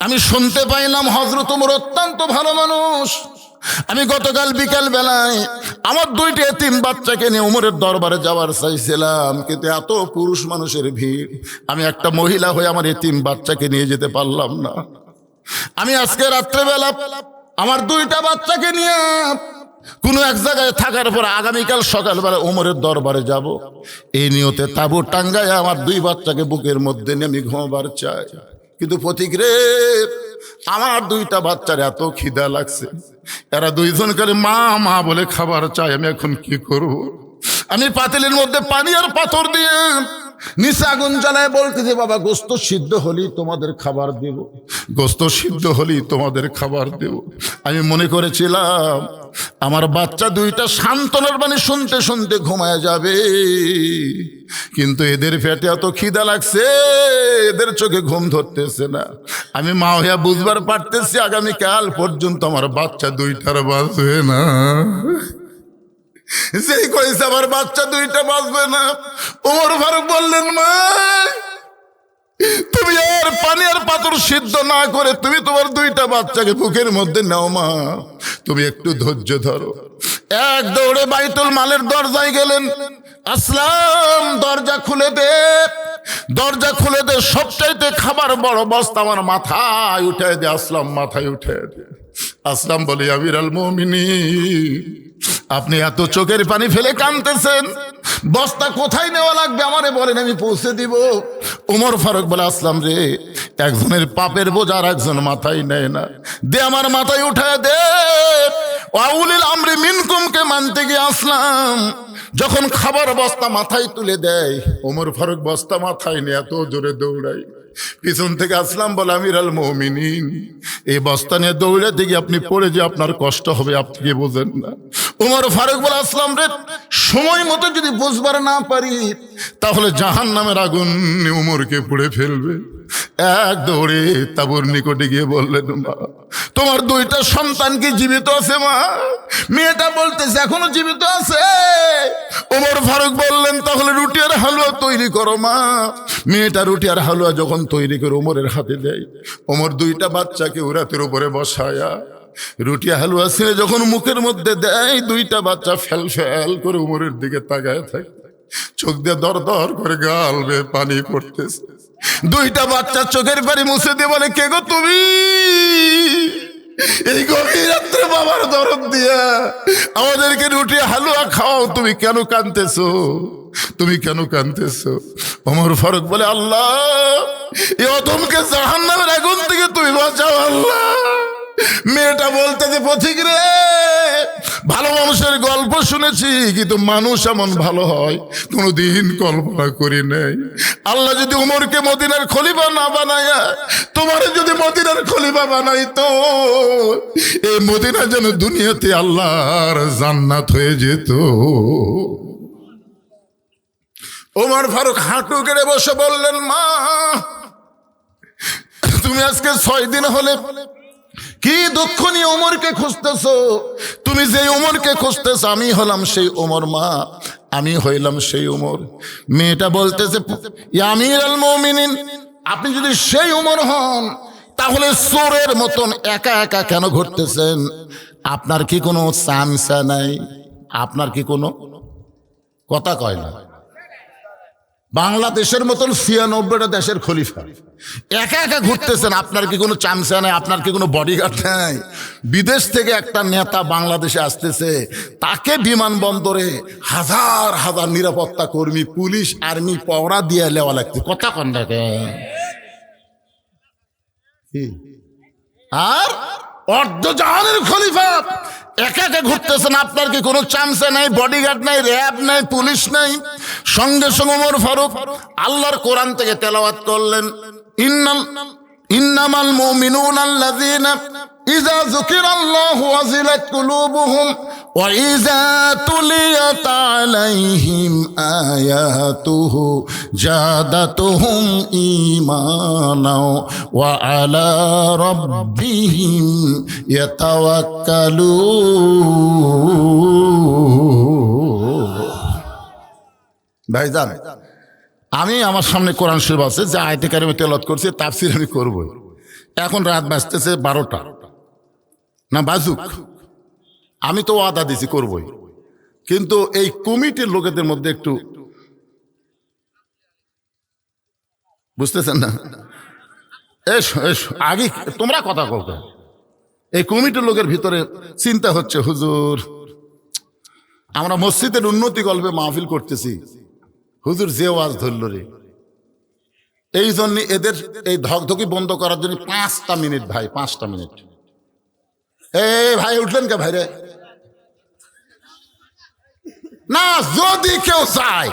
[SPEAKER 1] আমি শুনতে পাইলাম হযরত ওমর অত্যন্ত ভালো মানুষ। আমি গতকাল বিকাল বেলায় আমার 2টি এতিম বাচ্চাকে নিয়ে ওমরের দরবারে যাওয়ার চাইছিলাম, কিন্তু এত পুরুষ মানুষের ভিড়, আমি একটা মহিলা হয়ে আমার এতিম বাচ্চাকে নিয়ে যেতে পারলাম না। আমি আজকে রাত্রেবেলা আমার 2টা বাচ্চাকে নিয়ে কোনো এক জায়গায় থাকার পর আগামীকাল সকালবেলা ওমরের দরবারে যাব। এই নিয়তে তাঁবু টাঙ্গায় আমার 2 বাচ্চাকে বুকের মধ্যে নিয়ে আমি ঘুমাবার চাই। কিন্তু পথিক রে, আমার 2টা বাচ্চার এত খিদা লাগছে, এরা 2জন করে মা মা বলে খাবার চায়, আমি এখন কি করব? আমি পাতিলের মধ্যে পানি আর পাথর দিয়ে নিচে আগুন জ্বালায় বলতেছে, বাবা, গোস্ত সিদ্ধ হলেই তোমাদের খাবার দেব, গোস্ত সিদ্ধ হলেই তোমাদের খাবার দেব। আমি মনে করেছিলাম আমার বাচ্চা 2টা সান্ত্বনার বাণী শুনতে শুনতে ঘুমায় যাবে, কিন্তু এদের পেটে এত খিদা লাগছে, এদের চোখে ঘুম ধরতেছে না। আমি মা হইয়া বুঝবার পারতেছি আগামীকাল পর্যন্ত আমার বাচ্চা 2টার বাঁচবে না। যেই কইছে আমার বাচ্চা 2টা বাঁচবে না, ওমর ফারুক বললেন, মা, তুমি আর পানি আর পাথর সিদ্ধ না করে তুমি তোমার 2টা বাচ্চাকে বুকের মধ্যে নাও মা, তুমি একটু ধৈর্য ধরো। এক দৌড়ে বাইতুল মালের দরজায় গেলেন। আসলাম, দরজা খুলে দে। দরজা খুলে দে, সবচাইতে খাবার বড় বস্তা আমার মাথায় উঠে দে। আসলাম মাথায় উঠে দে। আসলাম বলে আমির আল মুমিনিন, আপনি এত চোখের পানি ফেলে কাঁদতেছেন, বস্তা কোথায় নেওয়া লাগবে আমারে বলেন, আমি পৌঁছে দিব। ওমর ফারুক বলে আসলাম রে, একজনের পাপের বোঝা আর একজন মাথায় নেয় না, দে আমার মাথায় উঠে দে। ওয়াউলিল আমরি মিনকুমকে মানতে গিয়ে আসলাম যখন খাবার বস্তা মাথায় তুলে দেয়, ওমর ফারুক বস্তা মাথায় নিয়ে এত জোরে দৌড়াই, পিছন থেকে আসলাম বলে আমির আল মুমিনিন, এই বস্তা নিয়ে দৌড়াতে গিয়ে আপনি পড়ে যে আপনার কষ্ট হবে, আপনি কি বোঝেন না? ওমর ফারুক বলে আসলাম রে, সময় মতো যদি বুঝবার না পারি তাহলে জাহান্নামের আগুন উমরকে পুড়ে ফেলবে। এক দৌড়ে তাবুর নিকটে গিয়ে বললেন, মা তোমার দুইটা সন্তান কি জীবিত আছে মা? মেয়েটা বলতেছে এখনো জীবিত আছে। ওমর ফারুক বললেন তাহলে রুটি আর হালুয়া তৈরি করো মা। মেয়েটা রুটি আর হালুয়া যখন তৈরি করে ওমরের হাতে দেয়, ওমর দুইটা বাচ্চাকে উরাতের উপরে বসায়া রুটি হালুয়া ছেড়ে যখন মুখের মধ্যে দেয়, দুইটা বাচ্চা ফেল ফেল করে উমরের দিকে তাকায় থাকে, চোখ দিয়ে দর দর করে গাল বেয়ে পানি পড়তেছে। দুইটা বাচ্চা চোখের পানি মুছে দিয়ে বলে, কে গো তুমি? এই গভীর রাত্রে বাবার দরদ দিয়া আমাদেরকে রুটি হালুয়া খাও, তুমি কেন কাঁদতেছো? তুমি কেন কাঁদতেছো? ওমর ফারুক বলে, আল্লাহ এই অধমকে জাহান্নামের আগুন থেকে তুমি বাঁচাও আল্লাহ। মেয়েটা বলতে যে পথিক রে, ভালো মানুষের গল্প শুনেছি কিন্তু মানুষ এমন ভালো হয় কোনোদিন কল্পনা করি নাই। আল্লাহ যদি উমরকে মদিনার খলিফা না বানায়, তোমার যদি মদিনার খলিফা বানাইতো, এই মদিনা যেন দুনিয়াতে আল্লাহর জান্নাত হয়ে যেত। ওমর ফারুক হাঁটু কেড়ে বসে বললেন, মা তুমি আজকে 6 দিন হলে কি দুঃখ নিয়ে ওমরকে খুঁজতেছো? তুমি যে ওমরকে খুঁজতেছো আমি হলাম সেই ওমর মা, আমি হইলাম সেই ওমর। মেয়েটা বলতেছে, ইয়া আমির আল মুমিনিন, আপনি যদি সেই ওমর হন তাহলে চোরের মতন একা একা কেন ঘুরতেছেন? আপনার কি কোনো চামচা নাই? আপনার কি কোনো কথা কয় না? বাংলাদেশের মতন 96টা দেশের খলিফা একা একা ঘুরতেছেন, আপনার কি কোনো চামচা নাই? আপনার কি কোনো বডিগার্ড নাই? বিদেশ থেকে একটা নেতা বাংলাদেশে আসতেছে, তাকে বিমানবন্দরে হাজার হাজার নিরাপত্তা কর্মী, পুলিশ, আর্মি পহরা দিয়ে লেওয়া লাগছে। কথা কন দেখে। আর অর্ধজাহানের খলিফা একা একা ঘুরতেছেন, আপনার কি কোনো চামচা নাই, বডিগার্ড নাই, র্যাব নাই, পুলিশ নাই? সঙ্গে সঙ্গে ওমর ফারুক আল্লাহর কোরআন থেকে তেলাওয়াত করলেন, ইন্নামাল মুমিনুনা আল্লাযীনা ইযা যুকিরাল্লাহু ওয়াজিলাত কুলুবুহুম ওয়া ইযা তুলিয়াত আলাইহিম আয়াতুহু জাদাতুহুম ঈমানাও ওয়া আলা রাব্বিহিম ইয়াতাওয়াক্কালুন। ভাইজান, আমি আমার সামনে কোরআন শরীফ আছে, যে আয়াতে কারিমে তেলাওয়াত করছি, তাফসীর আমি করব। এখন রাত বাজতেছে 12টা, না বাজুক, আমি তো ওয়াদা দিছি করবই, কিন্তু এই কমিটির লোকেদের মধ্যে একটু বুঝতেছেন না? এসো এসো, আগে তোমরা কথা কও। এই কমিটির লোকের ভিতরে চিন্তা হচ্ছে, হুজুর আমরা মসজিদের উন্নতি গল্পে মাহফিল করতেছি, হুজুর যে ওয়াজ ধরল রে, এই জন্য এদের এই ধকধকি বন্ধ করার জন্য 5টা মিনিট ভাই, 5টা মিনিট। এই ভাই উঠলেন কে ভাই রে? না, যদি কেউ চায়,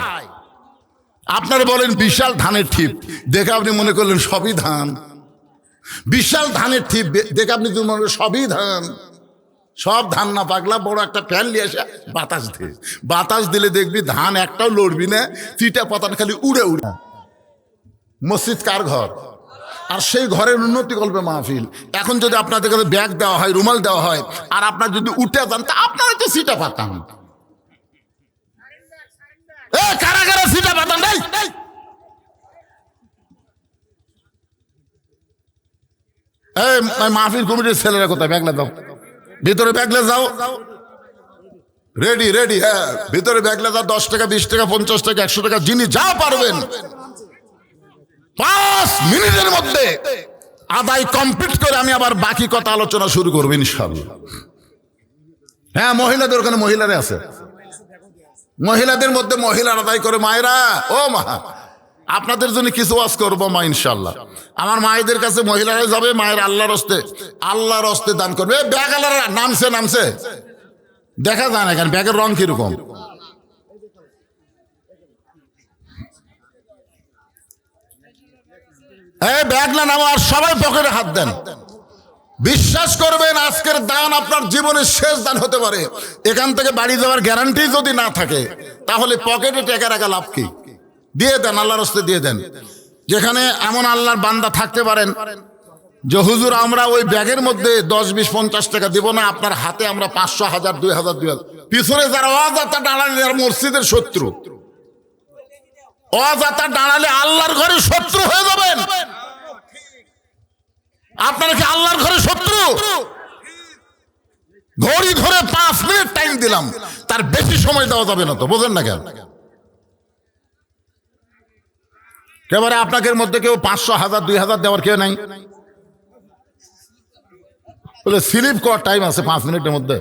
[SPEAKER 1] আপনারা বলেন বিশাল ধানের ঠিপ দেখে আপনি মনে করলেন সবই ধান, বিশাল ধানের ঠিপ দেখে আপনি যদি মনে করেন সবই ধান, সব ধান না পাগলা, বড় একটা ফ্যান নিয়ে এসে বাতাস দিলে দেখবি ধান একটাও লড়বি না, চিটা পাতান খালি উড়ে উড়ে। মসজিদ কার ঘর? আর সেই ঘরের উন্নতি করবে মাহফিল। এখন যদি আপনাদের কাছে ব্যাগ দেওয়া হয়, রুমাল দেওয়া হয়, আর আপনার যদি উঠে যান, তা আপনারা তো চিটা পাতান। কারা কারা চিটা পাতান? এই মাহফিল কমিটির ছেলেরা কোথায়? ব্যাগলা দাও, ভিতরে ব্যাগলে যাও, রেডি রেডি। হ্যাঁ, ভিতরে ব্যাগলে যাও, 10 টাকা, 20 টাকা, 50 টাকা, 100 টাকা, যিনি যা পারবেন 5 মিনিটের মধ্যে আদায় কমপ্লিট করে আমি আবার বাকি কথা আলোচনা শুরু করবো ইনশাআল্লাহ। হ্যাঁ, মহিলাদের ওখানে মহিলারা আছে, মহিলাদের মধ্যে মহিলারা আদায় করে। মায়েরা, ও মা, আপনাদের জন্য কিছু ওয়াজ করবো মা ইনশাআল্লাহ। আমার মায়েদের কাছে মহিলারাই যাবে, মায়ের আল্লাহর হস্তে দান করবে। ব্যাগ আলারা নামছে দেখা যায় না কেন, ব্যাগের রং কিরকম? ব্যাগ না নামো, আর সবাই পকেটে হাত দেন। বিশ্বাস করবেন, আজকের দান আপনার জীবনের শেষ দান হতে পারে। এখান থেকে বাড়ি যাওয়ার গ্যারান্টি যদি না থাকে, তাহলে পকেটে টাকা রাখা লাভ কি? দিয়ে দেন, আল্লাহর হস্তে দিয়ে দেন। যেখানে এমন আল্লাহর বান্দা থাকতে পারেন যে হুজুর আমরা ওই ব্যাগের মধ্যে 10, 20, 50 টাকা দিব না, আপনার হাতে আমরা 500, 1000, 2000 পিছনে যারা অজাতা দাঁড়ালে আর মসজিদের শত্রু, অজাতা দাঁড়ালে আল্লাহর ঘরে শত্রু হয়ে যাবেন। আপনারা কি আল্লাহর ঘরে শত্রু? ঘড়ি ধরে 5 মিনিট টাইম দিলাম, তার বেশি সময় দেওয়া যাবে না তো, বোঝেন না কেন? এবারে আপনাদের মধ্যে কেউ 500, 1000, 2000 দেওয়ার কেউ নাই? বলে স্লিপ করার টাইম আছে 5 মিনিটের মধ্যে।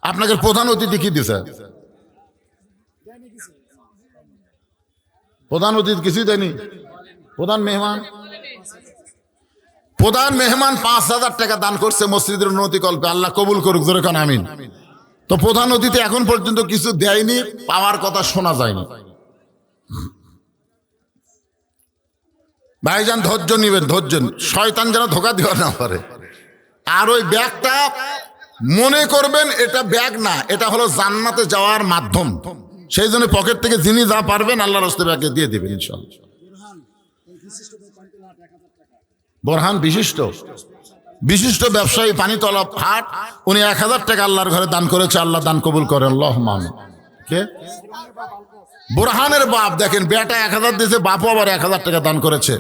[SPEAKER 1] আপনাদের প্রধান অতিথি কি দিছে? প্রধান অতিথি কিছুই দেয়নি। প্রধান মেহমান 5000 টাকা দান করছে মসজিদের উন্নতি কল্পে, আল্লাহ কবুল করুক, জোরে কান আমিন। তো প্রধান অতিথি এখন পর্যন্ত কিছু দেয়নি, পাওয়ার কথা শোনা যায়নি। ভাইজান ধৈর্য নিবেন, ধৈর্য, শয়তান যেন ধোকা দেওয়া না পারে। আর ওই ব্যাগটা মনে করবেন এটা ব্যাগ না, এটা হলো জান্নাতে যাওয়ার মাধ্যম। সেই জন্য পকেট থেকে যিনি যা পারবেন আল্লাহর হস্তে ব্যাগে দিয়ে দিবেন ইনশাআল্লাহ। বোরহান বিশিষ্ট ব্যবসায়ী, পানিতলা হাট, উনি 1000 টাকা আল্লাহর ঘরে দান করেছে। আল্লাহ দান কবুল করেন, আল্লাহুম্মা আমিন। কে? বোরহানের বাপ, দেখেন বেটা 1000 দিয়েছে, বাপও আবার 1000 টাকা দান করেছে।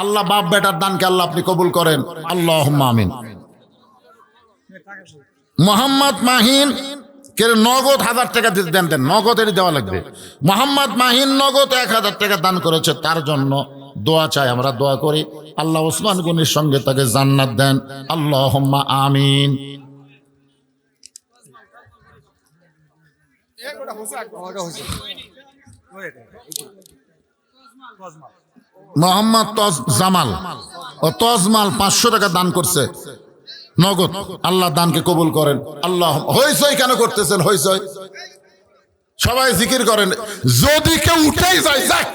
[SPEAKER 1] আল্লাহ বাপ বেটার দানকে আল্লাহ আপনি কবুল করেন, আল্লাহুম্মা আমিন। মোহাম্মদ মাহিন কে নগদ 1000 টাকা দেন, নগদের দেওয়া লাগবে। মোহাম্মদ মাহিন নগদ 1000 টাকা দান করেছে, তার জন্য দোয়া চাই, আমরা দোয়া করি আল্লাহ ওসমান গনির সঙ্গে তাকে জান্নাত দেন, আল্লাহুম্মা আমিন। মোহাম্মদ জামাল ও তজমাল 500 টাকা দান করছে নগদ, আল্লাহ দানকে কবুল করেন। আল্লাহ হইচই কেন করতেছেন? হইচই সবাই জিকির করেন। যদি কেউ উঠেই যায় যাক,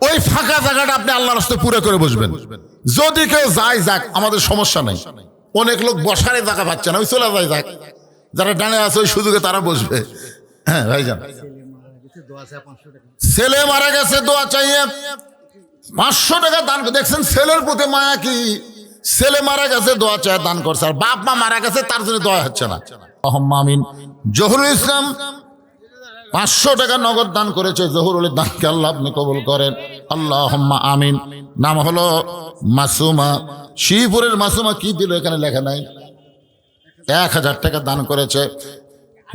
[SPEAKER 1] ওই ফাঁকা জায়গাটা আপনি আল্লাহর রাস্তে পুরো করে বসবেন। যদি কেউ যায় যাক, আমাদের সমস্যা নেই। অনেক লোক বসারে জায়গা পাচ্ছে না, ওই চলে যায় যাক, যারা ডানে আছে ওই সুযোগে তারা বসবে। হ্যাঁ ভাইজান, ছেলে মারা গেছে, দোয়া চাইয়ে 500 টাকা দান। দেখছেন ছেলের প্রতি মায়া কি? ছেলে মারা গেছে, দোয়া চায়, দান করছে। আর বাপ মা মারা গেছে, তার জন্য দোয়া হচ্ছে না। আল্লাহুম্মা আমিন। জহুরুল ইসলাম 500 টাকা নগদ দান করেছে, জহুরুলের দানকে আল্লাহ আপনি কবুল করেন, আল্লাহুম্মা আমিন। নাম হলো মাসুমা, শিবপুরের মাসুমা। কি দিল এখানে লেখা নাই? 1000 টাকা দান করেছে।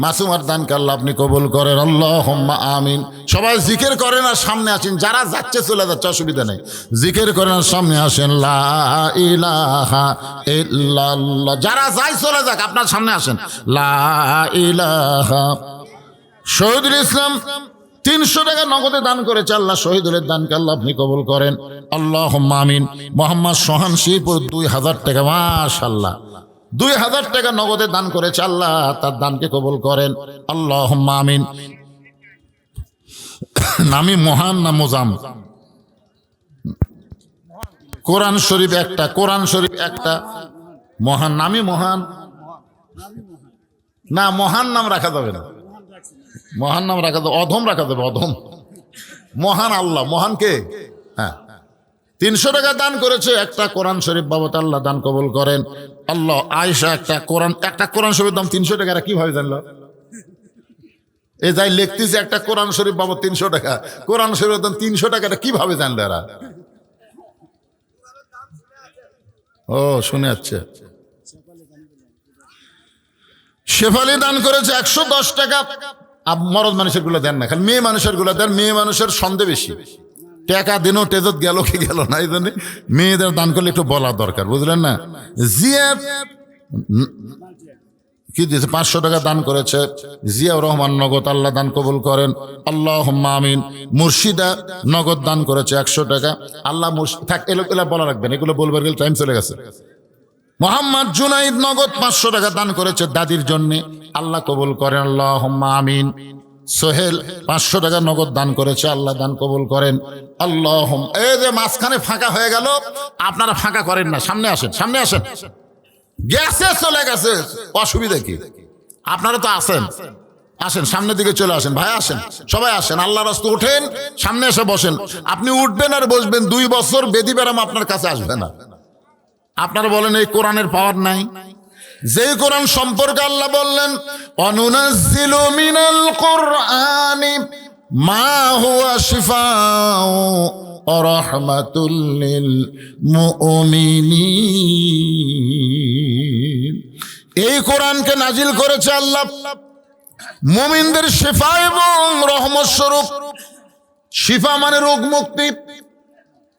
[SPEAKER 1] মাসুমার দানকে আল্লাহ আপনি কবুল করেন, আল্লাহুম্মা আমিন। সবাই জিকির করেন আর সামনে আসেন, যারা যাচ্ছে চলে যাচ্ছে অসুবিধা নেই, জিকির করেন আর সামনে আসেন। লা ইলাহা ইল্লাল্লাহ। যারা যায় চলে যাক, আপনার সামনে আসেন। লা ইলাহা। শহীদুল ইসলাম 300 টাকা নগদে দান করেছে, আল্লাহ শহীদুলের দানকে আল্লাহ আপনি কবুল করেন, আল্লাহুম্মা আমিন। মোহাম্মদ সোহান শিবপুর 2000 টাকা, মাশাআল্লাহ 2000 টাকা নগদে দান করেছে, আল্লাহ তার দানকে কবুল করেন, আল্লাহুম্মা আমিন। নামি মহান না মোজাম? কোরআন শরীফ একটা, কোরআন শরীফ একটা। মহান নামি মহান না, মহান নাম রাখা যাবে না, মহান নাম রাখা যাবে, অধম রাখা যাবে, অধম। মহান আল্লাহ, মহান কে? হ্যাঁ, 300 টাকা দান করেছে, একটা কোরআন শরীফ বাবদ, আল্লাহ দান কবুল করেন, আল্লাহ। আয়েশা একটা কোরআন শরীফের দাম 300 টাকা, কিভাবে জানলো? এ যাই লিখতেছে একটা কোরআন শরীফ বাবদ 300 টাকা, কোরআন শরীফের দাম 300 টাকাটা কিভাবে জানলো এরা? ও শুনে যাচ্ছে। শেফালি দান করেছে 110 টাকা। মরদ মানুষের গুলো দেন না, খালি মেয়ে মানুষের গুলো দেন, মেয়ে মানুষের সন্দেহ বেশি। টাকা দিনও টেজত গেল কি গেল না, এই জন্য মেয়েদের দান করলে একটু বলা দরকার, বুঝলেন না? জিয়া কি দিয়েছে? 500 টাকা দান করেছে জিয়াউর রহমান নগদ, আল্লাহ দান কবুল করেন, আল্লাহুম্মা আমিন। মুর্শিদা নগদ দান করেছে 100 টাকা, আল্লাহ থাক, এগুলো বলা রাখবেন, এগুলো বলবার গেলে টাইম চলে গেছে। মোহাম্মদ জুনাইদ নগদ 500 টাকা দান করেছে দাদির জন্য, আল্লাহ কবুল করেন, আল্লাহুম্মা আমিন। সোহেল 500 টাকা নগদ দান করেছে, আল্লাহ দান কবুল করেন, আল্লাহুম্মা। এই যে মাঝখানে ফাঁকা হয়ে গেল, আপনারা ফাঁকা করেন না, সামনে আসেন, সামনে আসেন। গেছে চলে গেছে, অসুবিধা কি? আপনারা তো আসেন, আসেন সামনের দিকে চলে আসেন, ভাই আসেন, সবাই আসেন, আল্লাহর রাস্তায় উঠেন, সামনে এসে বসেন। আপনি উঠবেন আর বসবেন, 2 বছর বেদি বেরাম আপনার কাছে আসবে না। আপনারা বলেন এই কোরআনের পাওয়ার নাই? যেই কোরআন সম্পর্কে আল্লাহ বললেন, অনুনাজ্জিলু মিনাল কুরআনি মা হুয়া শিফাউ ওয়া রাহমাতুল লিল মুমিনিন। এই কোরআনকে নাজিল করেছে আল্লাহ মুমিনদের শিফা এবং রহমত স্বরূপ। শিফা মানে রোগ মুক্তি।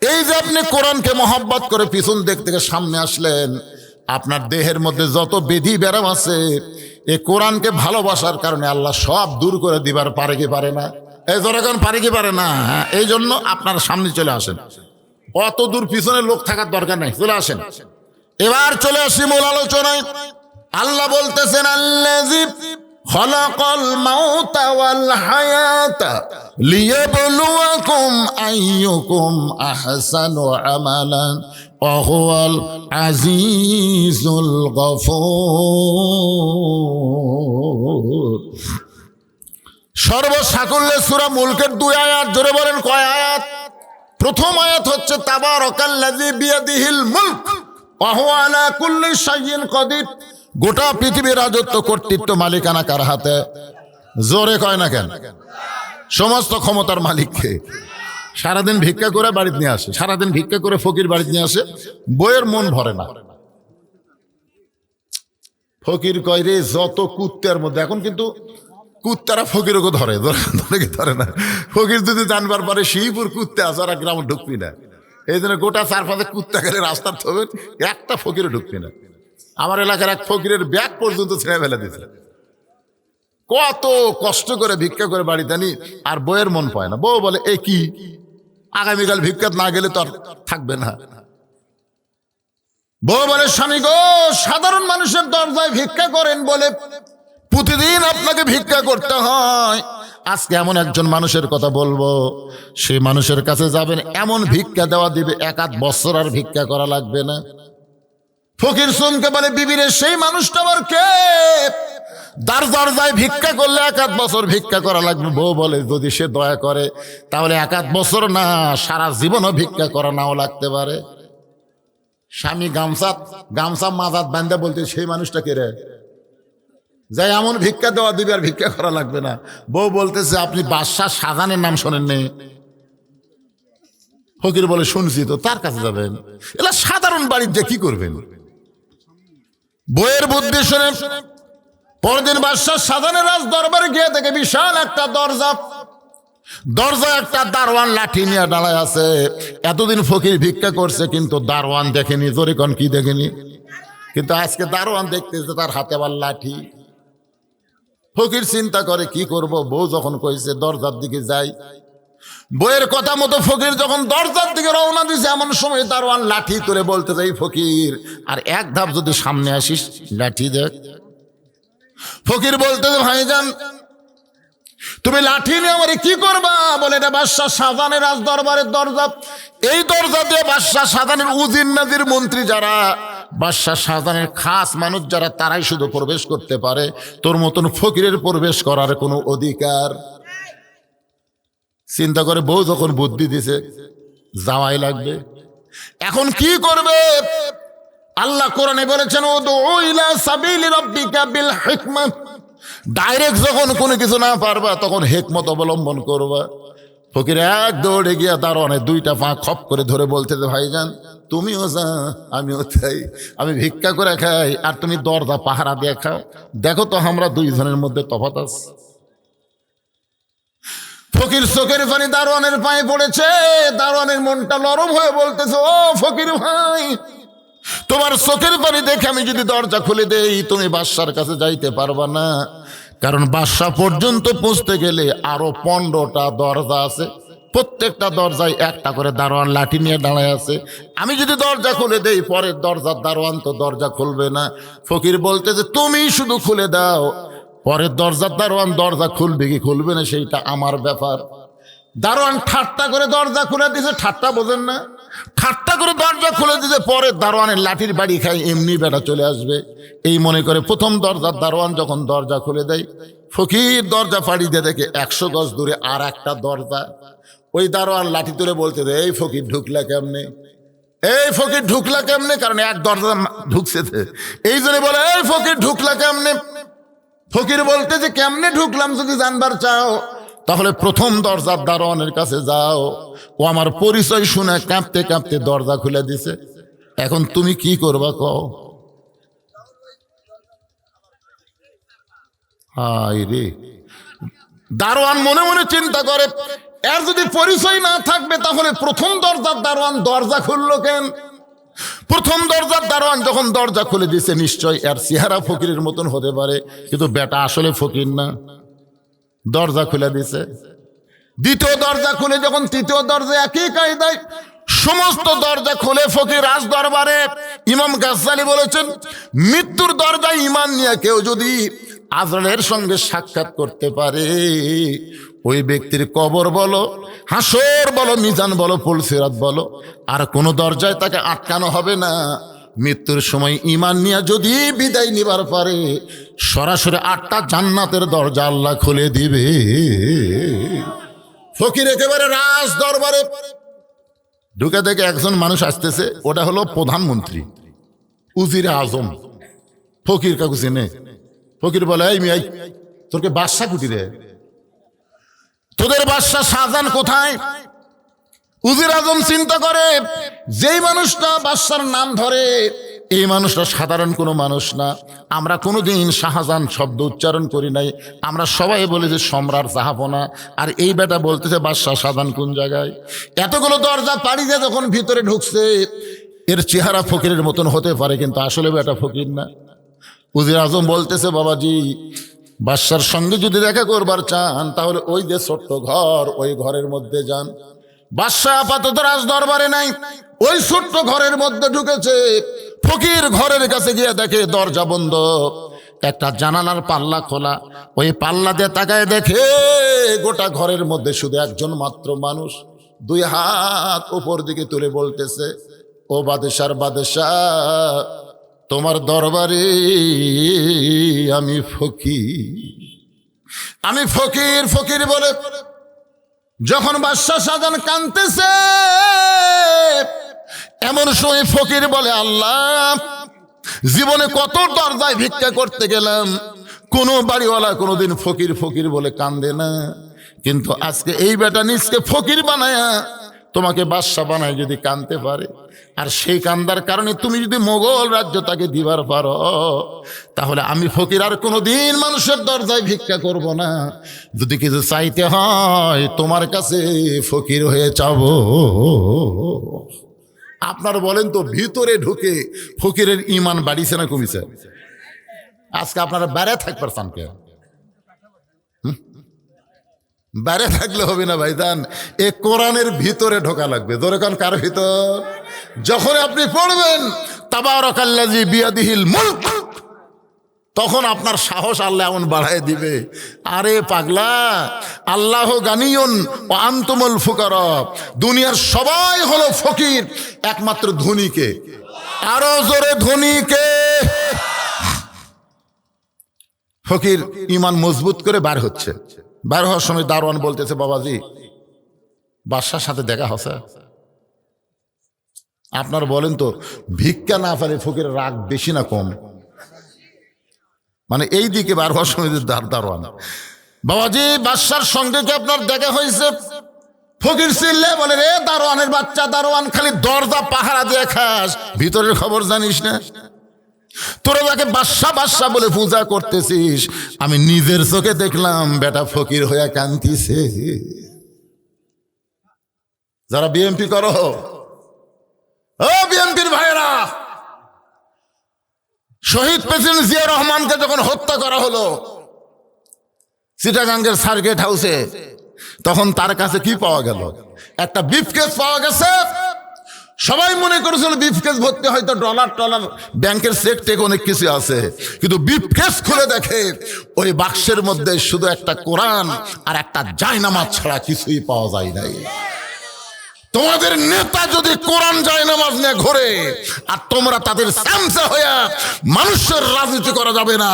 [SPEAKER 1] এই যে আপনি কোরআনকে মহব্বত করে পিছন দিক থেকে সামনে আসলেন, আপনার দেহের মধ্যে যত ব্যাধি ব্যারাম আছে, এই কোরআনকে ভালোবাসার কারণে আল্লাহ সব দূর করে দিবার পারে কি পারে না? এই জনগণ পারে কি পারে না? এই জন্য আপনার সামনে চলে আসেন, অত দূর পিছনে লোক থাকার দরকার নাই, চলে আসেন। এবার চলে আসি মূল আলোচনায়। আল্লাহ বলতেছেন, আল্লাযী খলাকাল মাউতা ওয়াল হায়াতা লিয়াবলুয়াকুম আইয়ুকুম আহসানু আমালান ওয়া হুয়াল আজিজুল গফুর। সর্বসাকুল্যে সূরা মুলকের 2 আয়াত, জোরে বলেন কয় আয়াত? প্রথম আয়াত হচ্ছে তাবারাকাল্লাযী বিয়াদিহিল মুলক ওয়া হুয়া আলা কুল্লি শাইইন কাদির। গোটা পৃথিবীর রাজত্ব, কর্তৃত্ব, মালিকানা কার হাতে? জোরে কয় না কেন? সমস্ত ক্ষমতার মালিককে। সারাদিন ভিক্ষা করে বাড়িতে নিয়ে আসে, সারাদিন ভিক্ষা করে ফকির বাড়িতে নিয়ে আসে, বইয়ের মন ভরে না। ফকির কয় রে, যত কুত্তার মধ্যে, এখন কিন্তু কুত্তারা ফকিরকে ধরে, ধরে কি ধরে না? ফকির যদি জানবার পরে শিবপুর কুত্তে আছে, আর গ্রামে ঢুকবি না। এই জন্য গোটা 4-5 কুত্তা গেলে রাস্তার থবেন, একটা ফকিরে ঢুকবি না। আমার এলাকার এক ফকিরের ব্যাগ পর্যন্ত ছেড়ে ফেলে দিয়েছে। কত কষ্ট করে ভিক্ষা করে বাড়িতে আনি, আর বইয়ের মন পায় না। বউ বলে, এ কি, আগামীকাল ভিক্ষা না গেলে তো আর থাকবে না। বউ বলে, স্বামী গো, সাধারণ মানুষের দরজায় ভিক্ষা করেন বলে প্রতিদিন আপনাকে ভিক্ষা করতে হয়। আজকে এমন একজন মানুষের কথা বলবো, সেই মানুষের কাছে যাবেন, এমন ভিক্ষা দেওয়া দিবে 1-8 বছর আর ভিক্ষা করা লাগবে না। ফকির শুনকে বলে, বিবিরে, সেই মানুষটা আবার কে? দরজায় ভিক্ষা করলে 1-8 বছর ভিক্ষা করা লাগবে। বউ বলে, যদি সে দয়া করে তাহলে 1-8 বছর না, সারা জীবনও ভিক্ষা করা নাও লাগতে পারে। স্বামী গামছা মাজাত বান্ধা বলতে, সেই মানুষটা কে রে? যাই এমন ভিক্ষা দেওয়া দিবে আর ভিক্ষা করা লাগবে না। বউ বলতেছে, আপনি বাদশাহ শাহজাহানের নাম শোনেননি? ফকির বলে, শুনছি তো। তার কাছে যাবেন? এলা সাধারণ বাড়িতে কি করবেন? বইয়ের বুদ্ধি শুনে পরদিন বাদশাহ শাহজাহানের রাজ দরবারে গিয়ে দেখে বিশাল একটা দরজা একটা দারোয়ান লাঠি নিয়ে দাঁড়ায় আছে। এতদিন ফকির ভিক্ষা করছে, কিন্তু দারোয়ান দেখেনি। জরিকন কি দেখেনি? কিন্তু আজকে দারোয়ান দেখতেছে, তার হাতে আবার লাঠি। ফকির চিন্তা করে, কি করব? বউ যখন কইছে দরজার দিকে যাই, বইয়ের কথা মতো ফকির যখন দরজার দিকে রওনা দিছে, এমন সময় দারোয়ান লাঠি তুলে বলতে যাই, ফকির, আর 1 ধাপ যদি সামনে আসিস, লাঠি দেখ। ফকির বলতে, ভাইজান, তুমি লাঠি নিয়ে আমারে কি করবা? বলে, এটা বাদশাহ শাহজাহানের রাজ দরবারের দরজা। এই দরজা দিয়ে বাদশাহ শাহজাহানের উজির নাজির মন্ত্রী যারা, বাদশাহ শাহজাহানের খাস মানুষ যারা, তারাই শুধু প্রবেশ করতে পারে। তোর মতন ফকিরের প্রবেশ করার কোনো অধিকার। চিন্তা করে বউ যখন বুদ্ধি দিছে, যাওয়াই লাগবে। এখন কি করবে? আল্লাহ কোরআনে বলেছেন, উদউ ইলা সাবিলি রাব্বিকা বিল হিকমা। ডাইরেক্ট যখন কোনো কিছু না পারবা, তখন হিকমত অবলম্বন করবা। ফকির এক দৌড়ে গিয়া দারোয়ানের 2টা পা খপ করে ধরে বলতে, ভাইজান, তুমিও যা, আমিও তাই। আমি ভিক্ষা করে খাই, আর তুমি দরজা পাহারা দিয়ে খাও। দেখো তো আমরা 2 জনের মধ্যে তফাৎ আছে। ফকির চোখের পানি দারোয়ানের পায়ে পড়েছে। দারোয়ানের মনটা নরম হয়ে বলতেছে, ও ফকির ভাই, তোমার চোখের পানি দেখে আমি যদি দরজা খুলে দেই তুমি বাদশার কাছে যাইতে পারবা না, কারণ বাদশা পর্যন্ত পৌঁছতে গেলে আরো 15টা দরজা আছে, প্রত্যেকটা দরজায় একটা করে দারোয়ান লাঠি নিয়ে দাঁড়ায় আছে। আমি যদি দরজা খুলে দেই পরের দরজার দারোয়ান তো দরজা খুলবে না। ফকির বলতে যে তুমি শুধু খুলে দাও, পরের দরজার দারোয়ান দরজা খুলবে কি খুলবে না সেইটা আমার ব্যাপার। দারোয়ান ঠাট্টা করে দরজা খুলে দিয়েছে, ঠাট্টা বোঝেন না, ঠাট্টা করে দরজা খুলে দিয়েছে, পরে দারোয়ানের লাঠির বাড়ি খাই এমনি বেটা চলে আসবে এই মনে করে প্রথম দরজার দারোয়ান যখন দরজা খুলে দেয়, ফকির দরজা ফাড়ি দিয়ে দেখে 100 গজ দূরে আর একটা দরজা। ওই দারোয়ান লাঠি তুলে বলতে দে, এই ফকির ঢুকলা কেমনে, এই ফকির ঢুকলা কেমনে, কারণ এক দরজা ঢুকছে, এই জন্য বলে এই ফকির ঢুকলা কেমনে। ফকির বলতে যে কেমনে ঢুকলাম যদি জানবার চাও তাহলে প্রথম দরজার দারোয়ানের কাছে যাও, ও আমার পরিচয় শুনে কাঁপতে কাঁপতে দরজা খুলে দিছে, এখন তুমি কি করবা কও। হায় রে, দারোয়ান মনে মনে চিন্তা করে এর যদি পরিচয় না থাকবে তাহলে প্রথম দরজার দারোয়ান দরজা খুললো কেন। প্রথম দরজার দারোয়ান যখন দরজা খুলে দিছে নিশ্চয় এর চেহারা ফকিরের মতন হতে পারে, কিন্তু বেটা আসলে ফকির না, দরজা খুলে দিছে। দ্বিতীয় দরজা খুলে যখন তৃতীয় দরজা একই কায়দায় সমস্ত দরজা খুলে ফকির রাজ দরবারে। ইমাম গাজ্জালী বলেছেন, মৃত্যুর দরজায় ঈমান নিয়ে কেউ যদি আজরাইলের সঙ্গে সাক্ষাৎ করতে পারে, ওই ব্যক্তির কবর বলো, হাসর বলো, মিজান বলো, পুলসিরাত বলো, আর কোনো দরজায় তাকে আটকানো হবে না। মৃত্যুর সময় ঈমান নিয়ে যদি বিদায় নিবার পারে, সরাসরি 8টা জান্নাতের দরজা আল্লাহ খুলে দিবে। ফকির একেবারে রাজ দরবারে ঢুকে দেখে একজন মানুষ আসতেছে, ওটা হলো প্রধানমন্ত্রী, উজিরে আজম। ফকির কাকু চিনে? ফকির বলে, এই মিয়াই, তোরকে বাদশা কুটি রে, তোদের বাদশা শাহজাহান কোথায়? উজির আজম চিন্তা করে, যেই মানুষটা বাদশার নাম ধরে এই মানুষটা সাধারণ কোনো মানুষ না। আমরা কোনোদিন শাহজাহান শব্দ উচ্চারণ করি নাই, আমরা সবাই বলি যে সম্রাট জাহাপনা, আর এই বেটা বলতেছে বাদশাহ শাহজাহান কোন জায়গায়। এতগুলো দরজা পাড়ি দিয়ে যখন ভিতরে ঢুকছে, এর চেহারা ফকিরের মতন হতে পারে কিন্তু আসলে বেটা ফকির না। উজির আজম বলতেছে, বাবাজি, বাদশার সঙ্গে যদি দেখা করবার চান তাহলে ওই যে ছোট্ট ঘর, ওই ঘরের মধ্যে যান। বাদশাহ আপাতত রাজ দরবারে নাই, ওই ছোট্ট ঘরের মধ্যে ঢুকেছে। ফকির ঘরের কাছে গিয়ে দেখে দরজা বন্ধ, একটা জানালার পাল্লা খোলা, ওই পাল্লা দিয়ে তাকায় দেখে গোটা ঘরের মধ্যে শুধু একজন মাত্র মানুষ, 2 হাত উপর দিকে তুলে বলতেছে, ও বাদশার বাদশাহ, তোমার দরবারে আমি ফকির, আমি ফকির। ফকির বলে, যখন বাদশাহ শাহজাহান কাঁদতেছে এমন সময় ফকির বলে, আল্লাহ, জীবনে কত দরজায় ভিক্ষা করতে গেলাম, কোনো বাড়িওয়ালা কোনোদিন ফকির ফকির বলে কান্দে না, কিন্তু আজকে এই বেটা নিজকে ফকির বানায়া তোমাকে বাদশা বানায় যদি কাঁদতে পারে, আর সেই কান্দার কারণে তুমি যদি মোগল রাজ্য তাকে দিবার পারো, তাহলে আমি ফকির আর কোনোদিন মানুষের দরজায় ভিক্ষা করব না। যদি কিছু চাইতে হয় তোমার কাছে ফকির হয়ে যাবো। আপনারা বলেন তো, ভিতরে ঢুকে ফকিরের ঈমান বাড়িছে না কমিছে? আজকে আপনারা বাইরে থাকবার চান কে? বাইরে থাকলে হবে না ভাইজান, এ কোরআনের ভিতরে ঢোকা লাগবে। ধরে কান কার ভিতর? যখন আপনি পড়বেন তাবারাকাল্লাযী বিয়াদিহিল মুলক, তখন আপনার সাহস আল্লাহ এমন বাড়ায় দিবে। আরে পাগলা, আল্লাহ গানিয়ুন ওয়া আনতুমুল ফুকারা, দুনিয়ার সবাই হলো ফকির, একমাত্র ধনীকে। আরো জোরে ধনীকে। ফকির ঈমান মজবুত করে বার হচ্ছে, বার হওয়ার সময় দারোয়ান বলতেছে, বাবাজি, বাদশার সাথে দেখা হচ্ছে? আপনারা বলেন তো, ভিক্ষা না ফেলে ফকিরের রাগ বেশি না কম? মানে এই দিকে বার হওয়ার সময় দারোয়ান, বাবাজি, বাদশার সঙ্গে কি আপনার দেখা হয়েছে? ফকির চিল্লে বলে, রে দারোয়ানের বাচ্চা, দারোয়ান খালি দরজা পাহারা দিয়ে খাস, ভিতরের খবর জানিস না? তোরা যাকে বাদশা বাদশা বলে পূজা করতেছিস, আমি নিজের চোখে দেখলাম বেটা ফকির হইয়া কান্দিছে। যারা বিএনপি করো, ও বিএনপির ভাইরা, শহীদ প্রেসিডেন্ট জিয়া রহমানকে যখন হত্যা করা হলো চিটাগাঙ্গের সার্কিট হাউসে, তখন তার কাছে কি পাওয়া গেল? একটা ব্রিফকেস পাওয়া গেছে। সবাই মনে করেছিল ব্রিফকেস ভর্তি হয়তো ডলার টলার, ব্যাংকের চেক টেক অনেক কিছু আছে, কিন্তু ব্রিফকেস খুলে দেখে ওই বাক্সের মধ্যে শুধু একটা কোরআন আর একটা জায়নামাজ ছাড়া কিছুই পাওয়া যায় নাই। তোমাদের নেতা যদি কোরআন জায়নামাজ নিয়ে ঘোরে আর তোমরা তাদের সামসা হয়ে, মানুষের রাজনীতি করা যাবে না,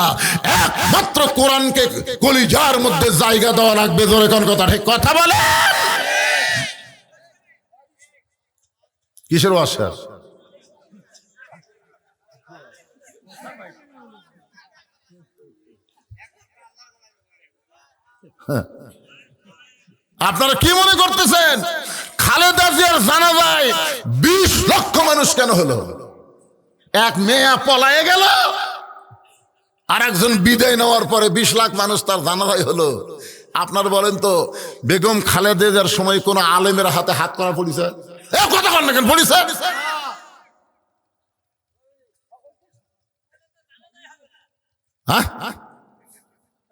[SPEAKER 1] একমাত্র কোরআনকে কলিজার মধ্যে জায়গা দেওয়া লাগবে। জোরে কোন কথা, ঠিক কথা বলে। কিসের আশ্বাস? আপনারা কি মনে করতেছেন খালেদা জিয়ার জানাজায় 20 লক্ষ মানুষ কেন হলো? এক মেয়ে পলায়ে গেল, আর একজন বিদায় নেওয়ার পরে 20 লাখ মানুষ তার জানাজায় হলো। আপনার বলেন তো, বেগম খালেদা জিয়ার সময় কোন আলেমের হাতে হাত করা পড়িছে? কথা কন না কেন, পড়িছে? হ্যাঁ,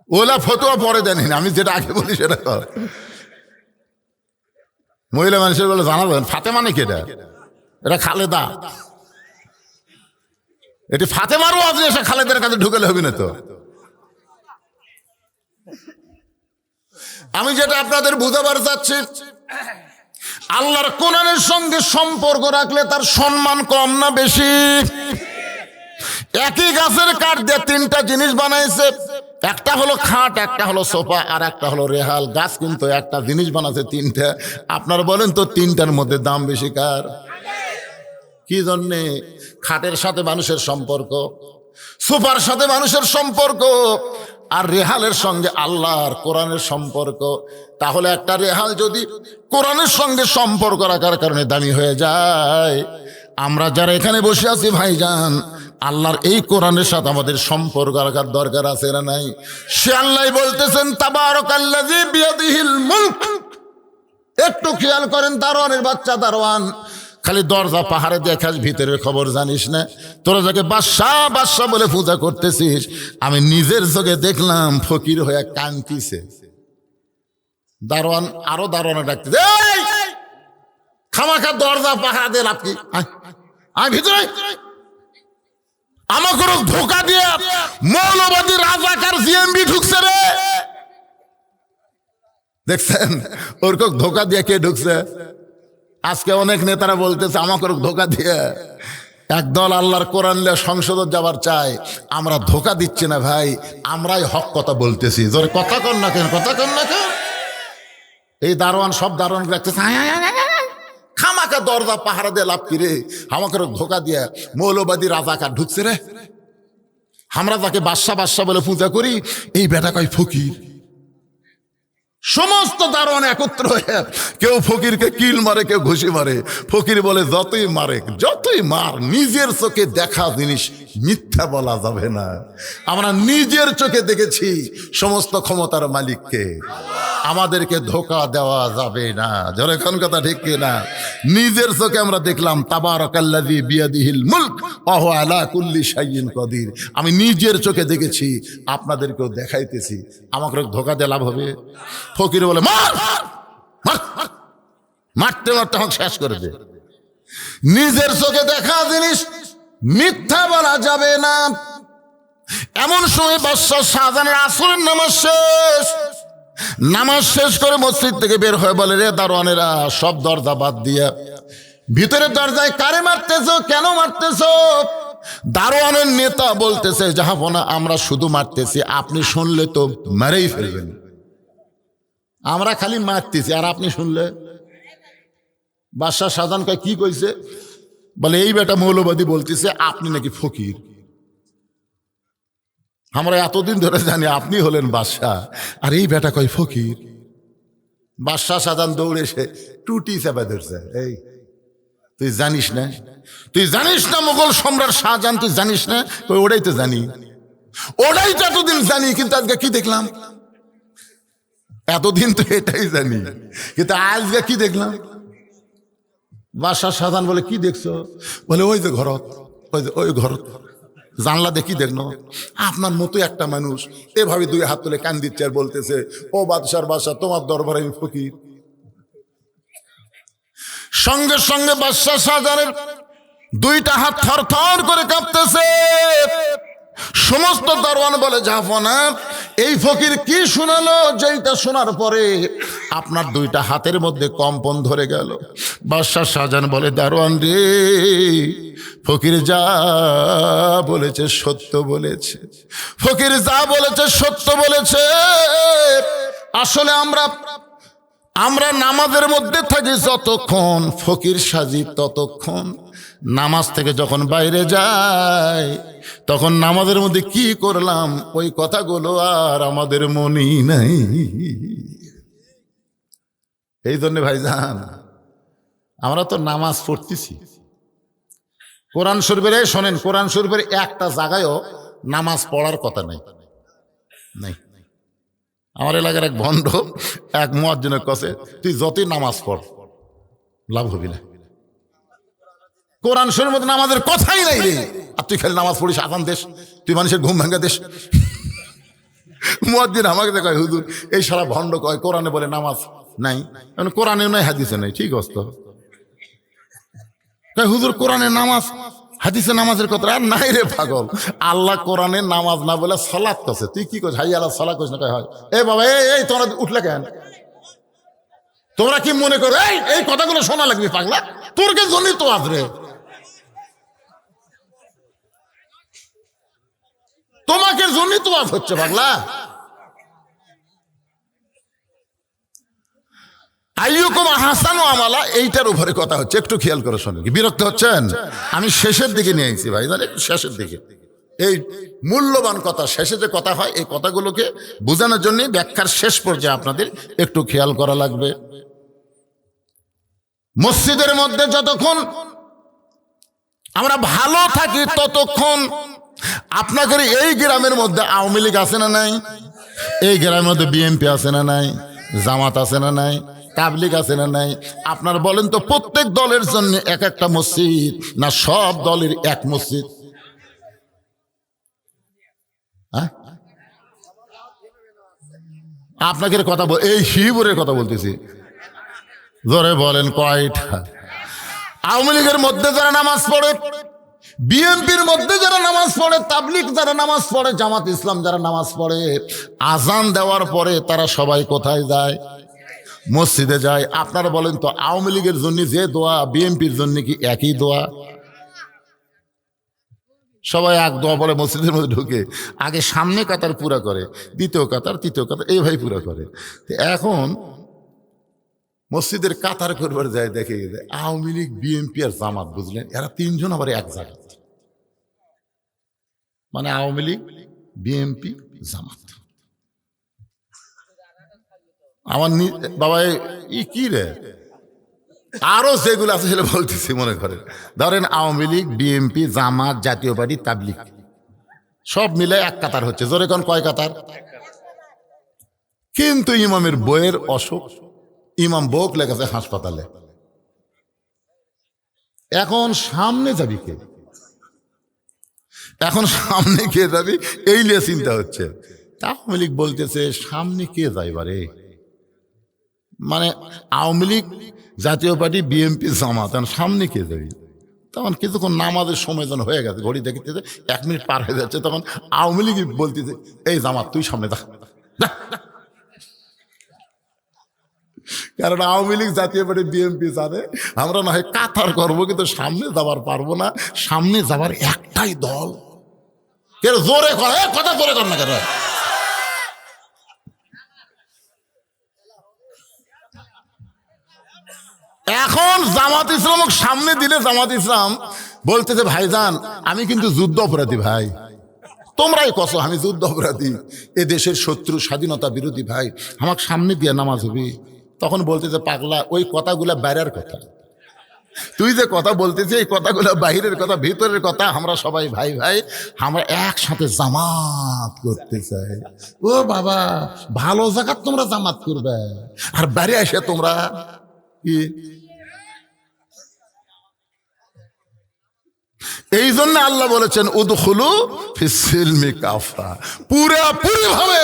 [SPEAKER 1] ওলা ফতোয়া পরে দেন, আমি যেটা আগে বলি সেটা কর। মহিলা মানুষের বলে জানাবেন ফাতেমা নাকি এটা? এটা খালেদা। এটি ফাতেমারও আজ এসে খালেদার কাছে ঢুকালে হবে না তো। আমি যেটা আপনাদের বুঝাবার চাচ্ছি, আল্লাহর কোরআনের সঙ্গে সম্পর্ক রাখলে তার সম্মান কম না বেশি? একই গাছের কাঠ দিয়ে 3টা জিনিস বানাইছে, একটা হলো খাট, একটা হলো সোফা, আর একটা হলো রেহাল। গাছ কিন্তু একটা জিনিস বানাচ্ছে 3টা। আপনার বলেন তো 3টার মধ্যে দাম বেশি কার? কি জন্যে? খাটের সাথে মানুষের সম্পর্ক, সোফার সাথে মানুষের সম্পর্ক, আর রেহালের সঙ্গে আল্লাহর কোরআনের সম্পর্ক। তাহলে একটা রেহাল যদি কোরআনের সঙ্গে সম্পর্ক রাখার কারণে দামি হয়ে যায়, আমরা যারা এখানে বসে আছি ভাইজান, আল্লাহর এই কোরআনের সাথে আমাদের সম্পর্ক রাখার দরকার আছে না নাই? সে আল্লাহ বলতেছেন তাবারাকাল্লাযী বিয়াদিহিল মুলক। একটু খেয়াল করেন, দারোয়ানের বাচ্চা দারোয়ান, খালি দরজা পাহাড়ে দেখাস, ভিতরের খবর জানিস না। তোরা যাকে বাদশা বাদশা বলে পূজা করতেছিস, আমি নিজের চোখে দেখলাম ফকির হয়ে কাঁদতিছে। দারোয়ান আরো দারোয়ানে ডাকতেছে, খামাখা দরজা পাহাড়া দিয়ে লাভ কি? আমি ভিতরে আমাকে ধোকা দিয়ে মৌলবাদী রাজাকার জিএমবি ঢুকছে রে। দেখছেন ওরকম ধোকা দিয়ে কে ঢুকছে? আজকে অনেক নেতারা বলতেছে আমাকে ধোকা দিয়ে একদল আল্লাহর কোরআন নিয়ে সংসদ যাবার চাই। আমরা ধোকা দিচ্ছি না ভাই, আমরাই হক কথা বলতেছি। জোরে কথা কর না কেন, কথা কর না কেন? এই দারোয়ান সব দারোয়ান রাখতেছে, খামাকা দরজা পাহারা দিয়ে লাভ কি রে? আমাকে ধোকা দিয়ে মৌলবাদী রাজাকার ঢুকছে রে। আমরা যাকে বাদশা বাদশা বলে পূজা করি, এই বেটা কয় ফকির। সমস্ত দারোয়ান একত্র হয়ে কেউ ফকিরকে কিল মারে, কেউ ঘুষি মারে। ফকির বলে যতই মারে, যতই মার, নিজের চোখে দেখা জিনিস মিথ্যা বলা যাবে না। আমরা নিজের চোখে দেখেছি সমস্ত ক্ষমতার মালিককে, আমাদেরকে ধোকা দেওয়া যাবে না। জোরে কোন কথা, ঠিক কিনা? নিজের চোখে আমরা দেখলাম তাবারাকাল্লাযী বিয়াদিহিল মুলক ওয়া হুয়া আলা কুল্লি শাইইন কদির। আমি নিজের চোখে দেখেছি, আপনাদেরকেও দেখাইতেছি। আমাকে ধোকা দিয়ে লাভ হবে? ফকির বলে মার, মারতে মারতে আমাকে শেষ করে দে। নিজের চোখে দেখা জিনিস মিথ্যা বলা যাবে না। এমন সময় বাদশা শাহজাহানের আসরের নামাজ শেষ করে মসজিদ থেকে বের হয়ে বলে, রে দারোয়ানেরা, সব দরজা বাদ দিয়া ভিতরের দরজায় কারে মারতেছো, কেন মারতেছো? দারোয়ানের নেতা বলতেছে, জাহাপনা, আমরা শুধু মারতেছি, আপনি শুনলে তো মেরেই ফেলবেন। আমরা খালি মারতেছি, আর আপনি শুনলে? বাদশা শাহজাহান কয়, কি কইছে? বলে, এই বেটা মৌলবাদী বলতেছে আপনি নাকি ফকির। আমরা এতদিন ধরে জানি আপনি হলেন বাদশা, আর এই বেটা কয় ফকির। বাদশা শাহজাহান দৌড়ে এসে টুটি চাপা ধরছে, এই তুই জানিস না, তুই জানিস না মোগল সম্রাট শাহজাহান, তুই জানিস না? ওটাই তো জানি, ওটাই তো এতদিন জানি, কিন্তু আজকে কি দেখলাম? এতদিন তো এটাই জানি, কিন্তু আজকে কি দেখলাম? বাদশাহ শাহজাহান বলে কি দেখছো? বলে ওই যে ঘরত, ওই ঘর জানলা দেখি দেখনো। আপনার মতো একটা মানুষ এভাবে দুই হাত তুলে কান দিচ্ছে আর বলতেছে, ও বাদশার বাদশাহ, তোমার দরবারে আমি ফকির। সঙ্গে সঙ্গে বাদশাহ শাহজাহানের দুইটা হাত থর থর করে কাঁপতেছে। সমস্ত দরওয়ান বলে, জাহাপনা, এই ফকির কি শোনালো, যেইটা শোনার পরে আপনার দুইটা হাতের মধ্যে কম্পন ধরে গেল। বাদশাহ শাহজাহান বলে, দারোয়ান রে, ফকির যা বলেছে সত্য বলেছে, ফকির যা বলেছে সত্য বলেছে। আসলে আমরা নামাজের মধ্যে থাকি যতক্ষণ, ফকির সাজি ততক্ষণ। নামাজ থেকে যখন বাইরে যাই তখন নামাজের মধ্যে কি করলাম ওই কথাগুলো আর আমাদের মনেই নাই। এই জন্য ভাইজান, আমরা তো নামাজ পড়তেছি কোরআন শরীফের, শোনেন, কোরআন শরীফের একটা জায়গায়ও নামাজ পড়ার কথা নাই। আমার এলাকার এক ভণ্ড এক মুয়াজ্জিনের কাছে, তুই যতই নামাজ পড় লাভ হবি না, কোরআন শরীফের মধ্যে নামাজের কথাই নাই রে। আর তুই খালি নামাজ পড়িস আজান দেশ, তুই মানুষের ঘুম ভাঙ্গা দেশ। মুয়াজ্জিন আমাকে কয়, হুজুর এই সারা ভণ্ড কয় কোরআনে বলে নামাজ নাই, কোরআনেও নাই হাদিসে নাই। ঠিক আছে, হুজুর কোরআনে নামাজ হাদিসে নামাজের কথা আর নাই রে পাগল। আল্লাহ কোরআনে নামাজ না বলে সালাত করছে, তুই কি করছিস? হাই আল্লাহ সালাত করছিস না? হয় এ বাবা, এই তোমরা উঠলে কেন? তোমরা কি মনে করো এই কথাগুলো শোনা লাগবে পাগলা? তোর কে জন্যই তো আজ রে, তোমাকে জন্যই তো আজ হচ্ছে পাগলা। আইয়ুকুম আহসানু আমালা, এইটার উপরে কথা হচ্ছে, একটু খেয়াল করে শোনেন। বিরক্ত হচ্ছেন? আমি শেষের দিকে নিয়ে আইছি ভাই, জানেন, একটু শেষের দিকে। এই মূল্যবান কথা, শেষে যে কথা হয়, এই কথাগুলোকে বোঝানোর জন্য ব্যাখ্যার শেষ পর্যায়ে আপনাদের একটু খেয়াল করা লাগবে। মসজিদের মধ্যে যতক্ষণ আমরা ভালো থাকি ততক্ষণ, আপনাদের এই গ্রামের মধ্যে আওয়ামী লীগ আছে না নাই? এই গ্রামের মধ্যে বিএনপি আছে না নাই? জামাত আছে না নাই? তাবলিগ আছে না নাই? আপনার বলেন তো, প্রত্যেক দলের জন্য এক একটা মসজিদ, না সব দলের এক মসজিদ? আপনাকে কথা এই শিবপুরের কথা বলতেছি, জোরে বলেন কয়টা? আওয়ামী লীগের মধ্যে যারা নামাজ পড়ে, বিএনপির মধ্যে যারা নামাজ পড়ে, তাবলিগ যারা নামাজ পড়ে, জামাত ইসলাম যারা নামাজ পড়ে, আজান দেওয়ার পরে তারা সবাই কোথায় যায়? মসজিদে যায়। আপনারা বলেন তো, আওয়ামী লীগের জন্য যে দোয়া, বিএনপির জন্য কি একই দোয়া? সবাই এক দোয়া পড়ে মসজিদের মধ্যে ঢুকে, আগে সামনে কাতার পুরা করে, দ্বিতীয় কাতার, তৃতীয় কাতার, এইভাবে পুরা করে। এখন মসজিদের কাতার করবার যায়, দেখে গেছে আওয়ামী লীগ, বিএনপি আর জামাত, বুঝলেন, এরা তিনজন আবার এক জায়গায়, মানে আওয়ামী লীগ, বিএনপি, জামাত। আমার বাবা কি রে, আরো যেগুলো আছে সেগুলো বলতেছি, মনে করেন, ধরেন আওয়ামী লীগ, বিএনপি, জামাত, জাতীয় পার্টি, তাবলিগ, সব মিলে এক কাতার হচ্ছে। জোরে কোন কয় কাতার? কিন্তু ইমামের বইয়ের অসুখ, ইমাম বউক লেগেছে হাসপাতালে। এখন সামনে যাবি কে? এখন সামনে কে যাবি এই নিয়ে চিন্তা হচ্ছে। আওয়ামী লীগ বলতেছে সামনে কে যাইবারে, মানে আওয়ামী লীগ, জাতীয় পার্টি, বিএনপি, জামাত, সামনে কে যাবি? তখন কিছুক্ষণ নামাজের সময় যেন হয়ে গেছে, ঘড়ি দেখতেছে 1 মিনিট পার হয়ে যাচ্ছে, তখন আওয়ামী লীগ বলতেছে, এই জামাত তুই সামনে যা। কারণ আওয়ামী লীগ, জাতীয় পার্টি, বিএনপি জানে আমরা না হয় কাতার করবো, কিন্তু সামনে যাবার পারবো না। সামনে যাবার একটাই দল, কেন জোরে কর, কথা জোরে কর না কেন? এখন জামাত ইসলাম সামনে দিলে জামাত ইসলাম বলতেছে, ভাইজান আমি কিন্তু যুদ্ধ অপরাধী ভাই, তোমরাই কসো আমি যুদ্ধ অপরাধী, এ দেশের শত্রু, স্বাধীনতা বিরোধী ভাই, আমাকে সামনে দিয়ে নামাজ হবে। তখন বলতেছে, পাগলা, ওই কথাগুলা বাইরের কথা, তুই যে কথা বলতেছি এই কথাগুলো বাহিরের কথা, ভিতরের কথা। আমরা সবাই ভাই ভাই, আমরা একসাথে জামাত করতে চাই। ও বাবা, ভালো জায়গা তোমরা জামাত করবে, আর বাইরে এসে তোমরা কি এই জন্য আল্লাহ বলেছেন উদখুলু ফিস সিলমি কাফা, পুরোপুরি ভাবে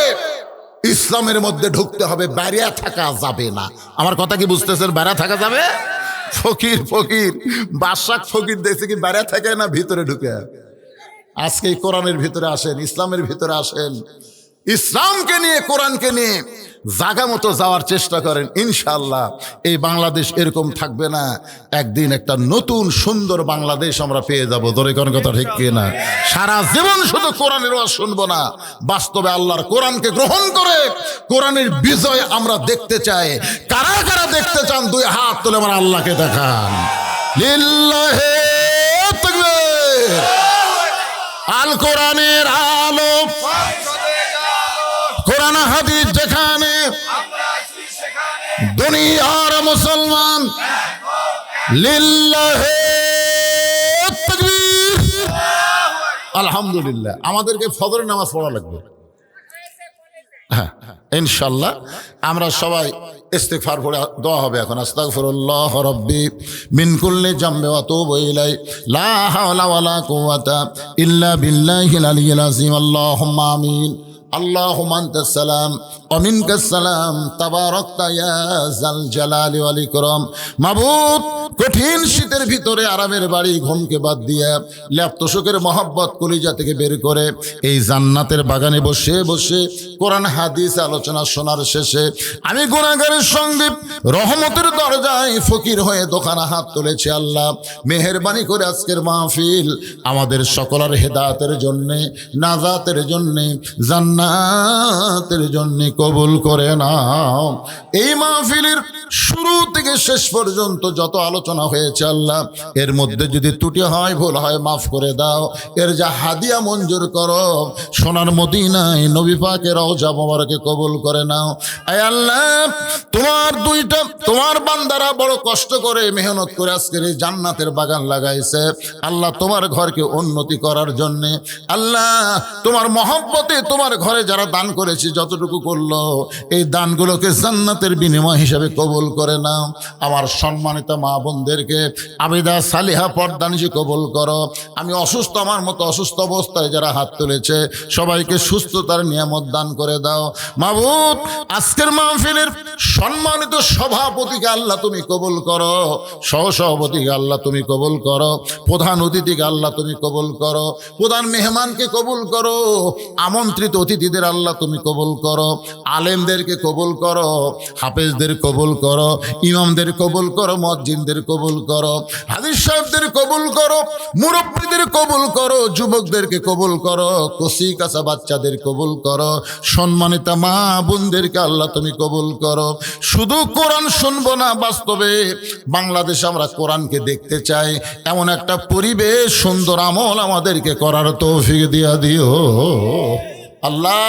[SPEAKER 1] ইসলামের মধ্যে ঢুকতে হবে, বাইরে থাকা যাবে না। আমার কথা কি বুঝতেছেন? বাইরে থাকা যাবে? ফকির ফকির বাদশাহ ফকির দেখছে কি বাইরে থাকে না ভিতরে ঢুকে? আজকে এই কোরআনের ভিতরে আসেন, ইসলামের ভিতরে আসেন, ইসলামকে নিয়ে কোরআনকে নিয়ে জায়গা মতো যাওয়ার চেষ্টা করেন। ইনশাআল্লাহ এই বাংলাদেশ এরকম থাকবে না, একদিন একটা নতুন সুন্দর বাংলাদেশ আমরা পেয়ে যাব। ধরে কোন কথা ঠিক কিনা? সারা জীবন শুধু কোরআনের ওয়াজ শুনবো না, বাস্তবে আল্লাহর কোরআনকে গ্রহণ করে কোরআনের বিজয় আমরা দেখতে চাই। কারা কারা দেখতে চান দুই হাত তুলে আমার আল্লাহকে দেখান। লিল্লাহি তাকবীর। আল কোরআনের আলো, কোরআন হাদিস যেখানে, দুনিয়ার মুসলমান লিল্লাহি তাকবীর। আলহামদুলিল্লাহ। আমাদেরকে ফজরের নামাজ পড়া লাগবে। হ্যাঁ ইনশাআল্লাহ আমরা সবাই ইস্তিগফার পড়ে দোয়া হবে এখন। আস্তাগফিরুল্লাহ রাব্বি মিন কুল্লি জামবি ওয়া আতুবু ইলাই, লা হাওলা ওয়ালা কুওয়াতা ইল্লা বিল্লাহিল আলিয়্যিল আযীম। আল্লাহুম্মা আমিন। আল্লাহুম্মা আনতাস সালাম ওয়া মিনকাস সালাম, তাবারাকতা ইয়া যাল জালালি ওয়াল ইকরাম। মাবুদ, কঠিন শীতের ভিতরে আরামের বাড়ি ঘুমকে বাদ দিয়ে ল্যাপতোষকের মহব্বত কলিজা থেকে বের করে এই জান্নাতের বাগানে বসে বসে কোরআন হাদিস আলোচনা শোনার শেষে আমি গুনাহগারের সঙ্গে রহমতের দরজায় ফকির হয়ে দোকানে হাত তুলেছি। আল্লাহ মেহেরবানি করে আজকের মাহফিল আমাদের সকলের হেদায়েতের জন্যে, নাজাতের জন্যে, জান্নাতের জন্যে কবুল করে নাও। এই মাহফিলের শুরু থেকে শেষ পর্যন্ত যত আলোচনা হয়েছে আল্লাহ, এর মধ্যে যদি ত্রুটি হয়, ভুল হয়, মাফ করে দাও। এর যা হাদিয়া মঞ্জুর করো, সোনার মদিনায় নবী পাকের রওজা মোবারকে কবুল করে নাও। আয় আল্লাহ, তোমার বান্দারা বড় কষ্ট করে মেহনত করে আজকের এই জান্নাতের বাগান লাগাইছে। আল্লাহ তোমার ঘরকে উন্নতি করার জন্যে, আল্লাহ তোমার মহব্বতে তোমার ঘরে যারা দান করেছে যতটুকু করলো, এই দানগুলোকে জান্নাতের বিনিময় হিসাবে কবুল করে নাও। আমার সম্মানিত মা বোনদেরকে আবিদা সালিহা পর্দানিশি কবুল করো। আমি অসুস্থ, আমার মতো অসুস্থ অবস্থায় যারা হাত তুলেছে সবাইকে সুস্থতার নিয়ামত দান করে দাও। মাবুদ, আজকের মাহফিলের সম্মানিত সভাপতিকে আল্লাহ তুমি কবুল করো, সহসভাপতিকে আল্লাহ তুমি কবুল করো, প্রধান অতিথিকে আল্লাহ তুমি কবুল করো, প্রধান মেহমানকে কবুল করো, আমন্ত্রিত অতিথিদের আল্লাহ তুমি কবুল করো, আলেমদেরকে কবুল করো, হাফেজদের কবুল করো, ইমামদের কবুল করো, মুয়াজ্জিনদের কবুল করো, হাদিস সাহেবদের কবুল করো, মুরব্বীদের কবুল করো, যুবকদেরকে কবুল করো, কচি কাঁচা বাচ্চাদের কবুল করো, সম্মানিত মা বোনদেরকে আল্লাহ তুমি কবুল করো। শুধু কোরআন শুনবো না, বাস্তবে বাংলাদেশে আমরা কোরআনকে দেখতে চাই, এমন একটা পরিবেশ, সুন্দর আমল আমাদেরকে করার তৌফিক দিয়া দিও আল্লাহ।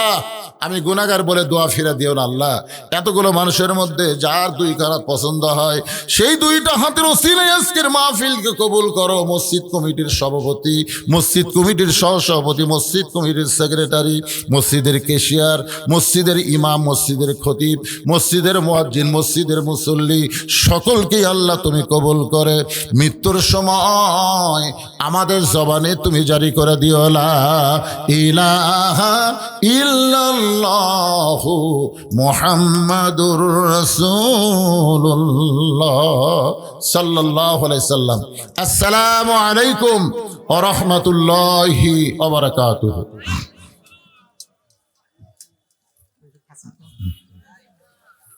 [SPEAKER 1] আমি গুনাহগার বলে দোয়া ফিরা দিও না আল্লাহ। এতগুলো মানুষের মধ্যে যার দুই কারাত পছন্দ হয়, সেই দুইটা হাতের ওসিলায় আজকের মাহফিলকে কবুল করো। মসজিদ কমিটির সভাপতি, মসজিদ কমিটির সহসভাপতি, মসজিদ কমিটির সেক্রেটারি, মসজিদের ক্যাশিয়ার, মসজিদের ইমাম, মসজিদের খতিব, মসজিদের মুয়াজ্জিন, মসজিদের মুসল্লি, সকলকেই আল্লাহ তুমি কবুল করে মৃত্যুর সময় আমাদের জবানে তুমি জারি করে দিও লা ইলাহা ইল্লাল্লাহু মুহাম্মাদুর রাসূলুল্লাহ সাল্লাল্লাহু আলাইহি সাল্লাম। আসসালামু আলাইকুম ওয়া রাহমাতুল্লাহি ওয়া বারাকাতুহু।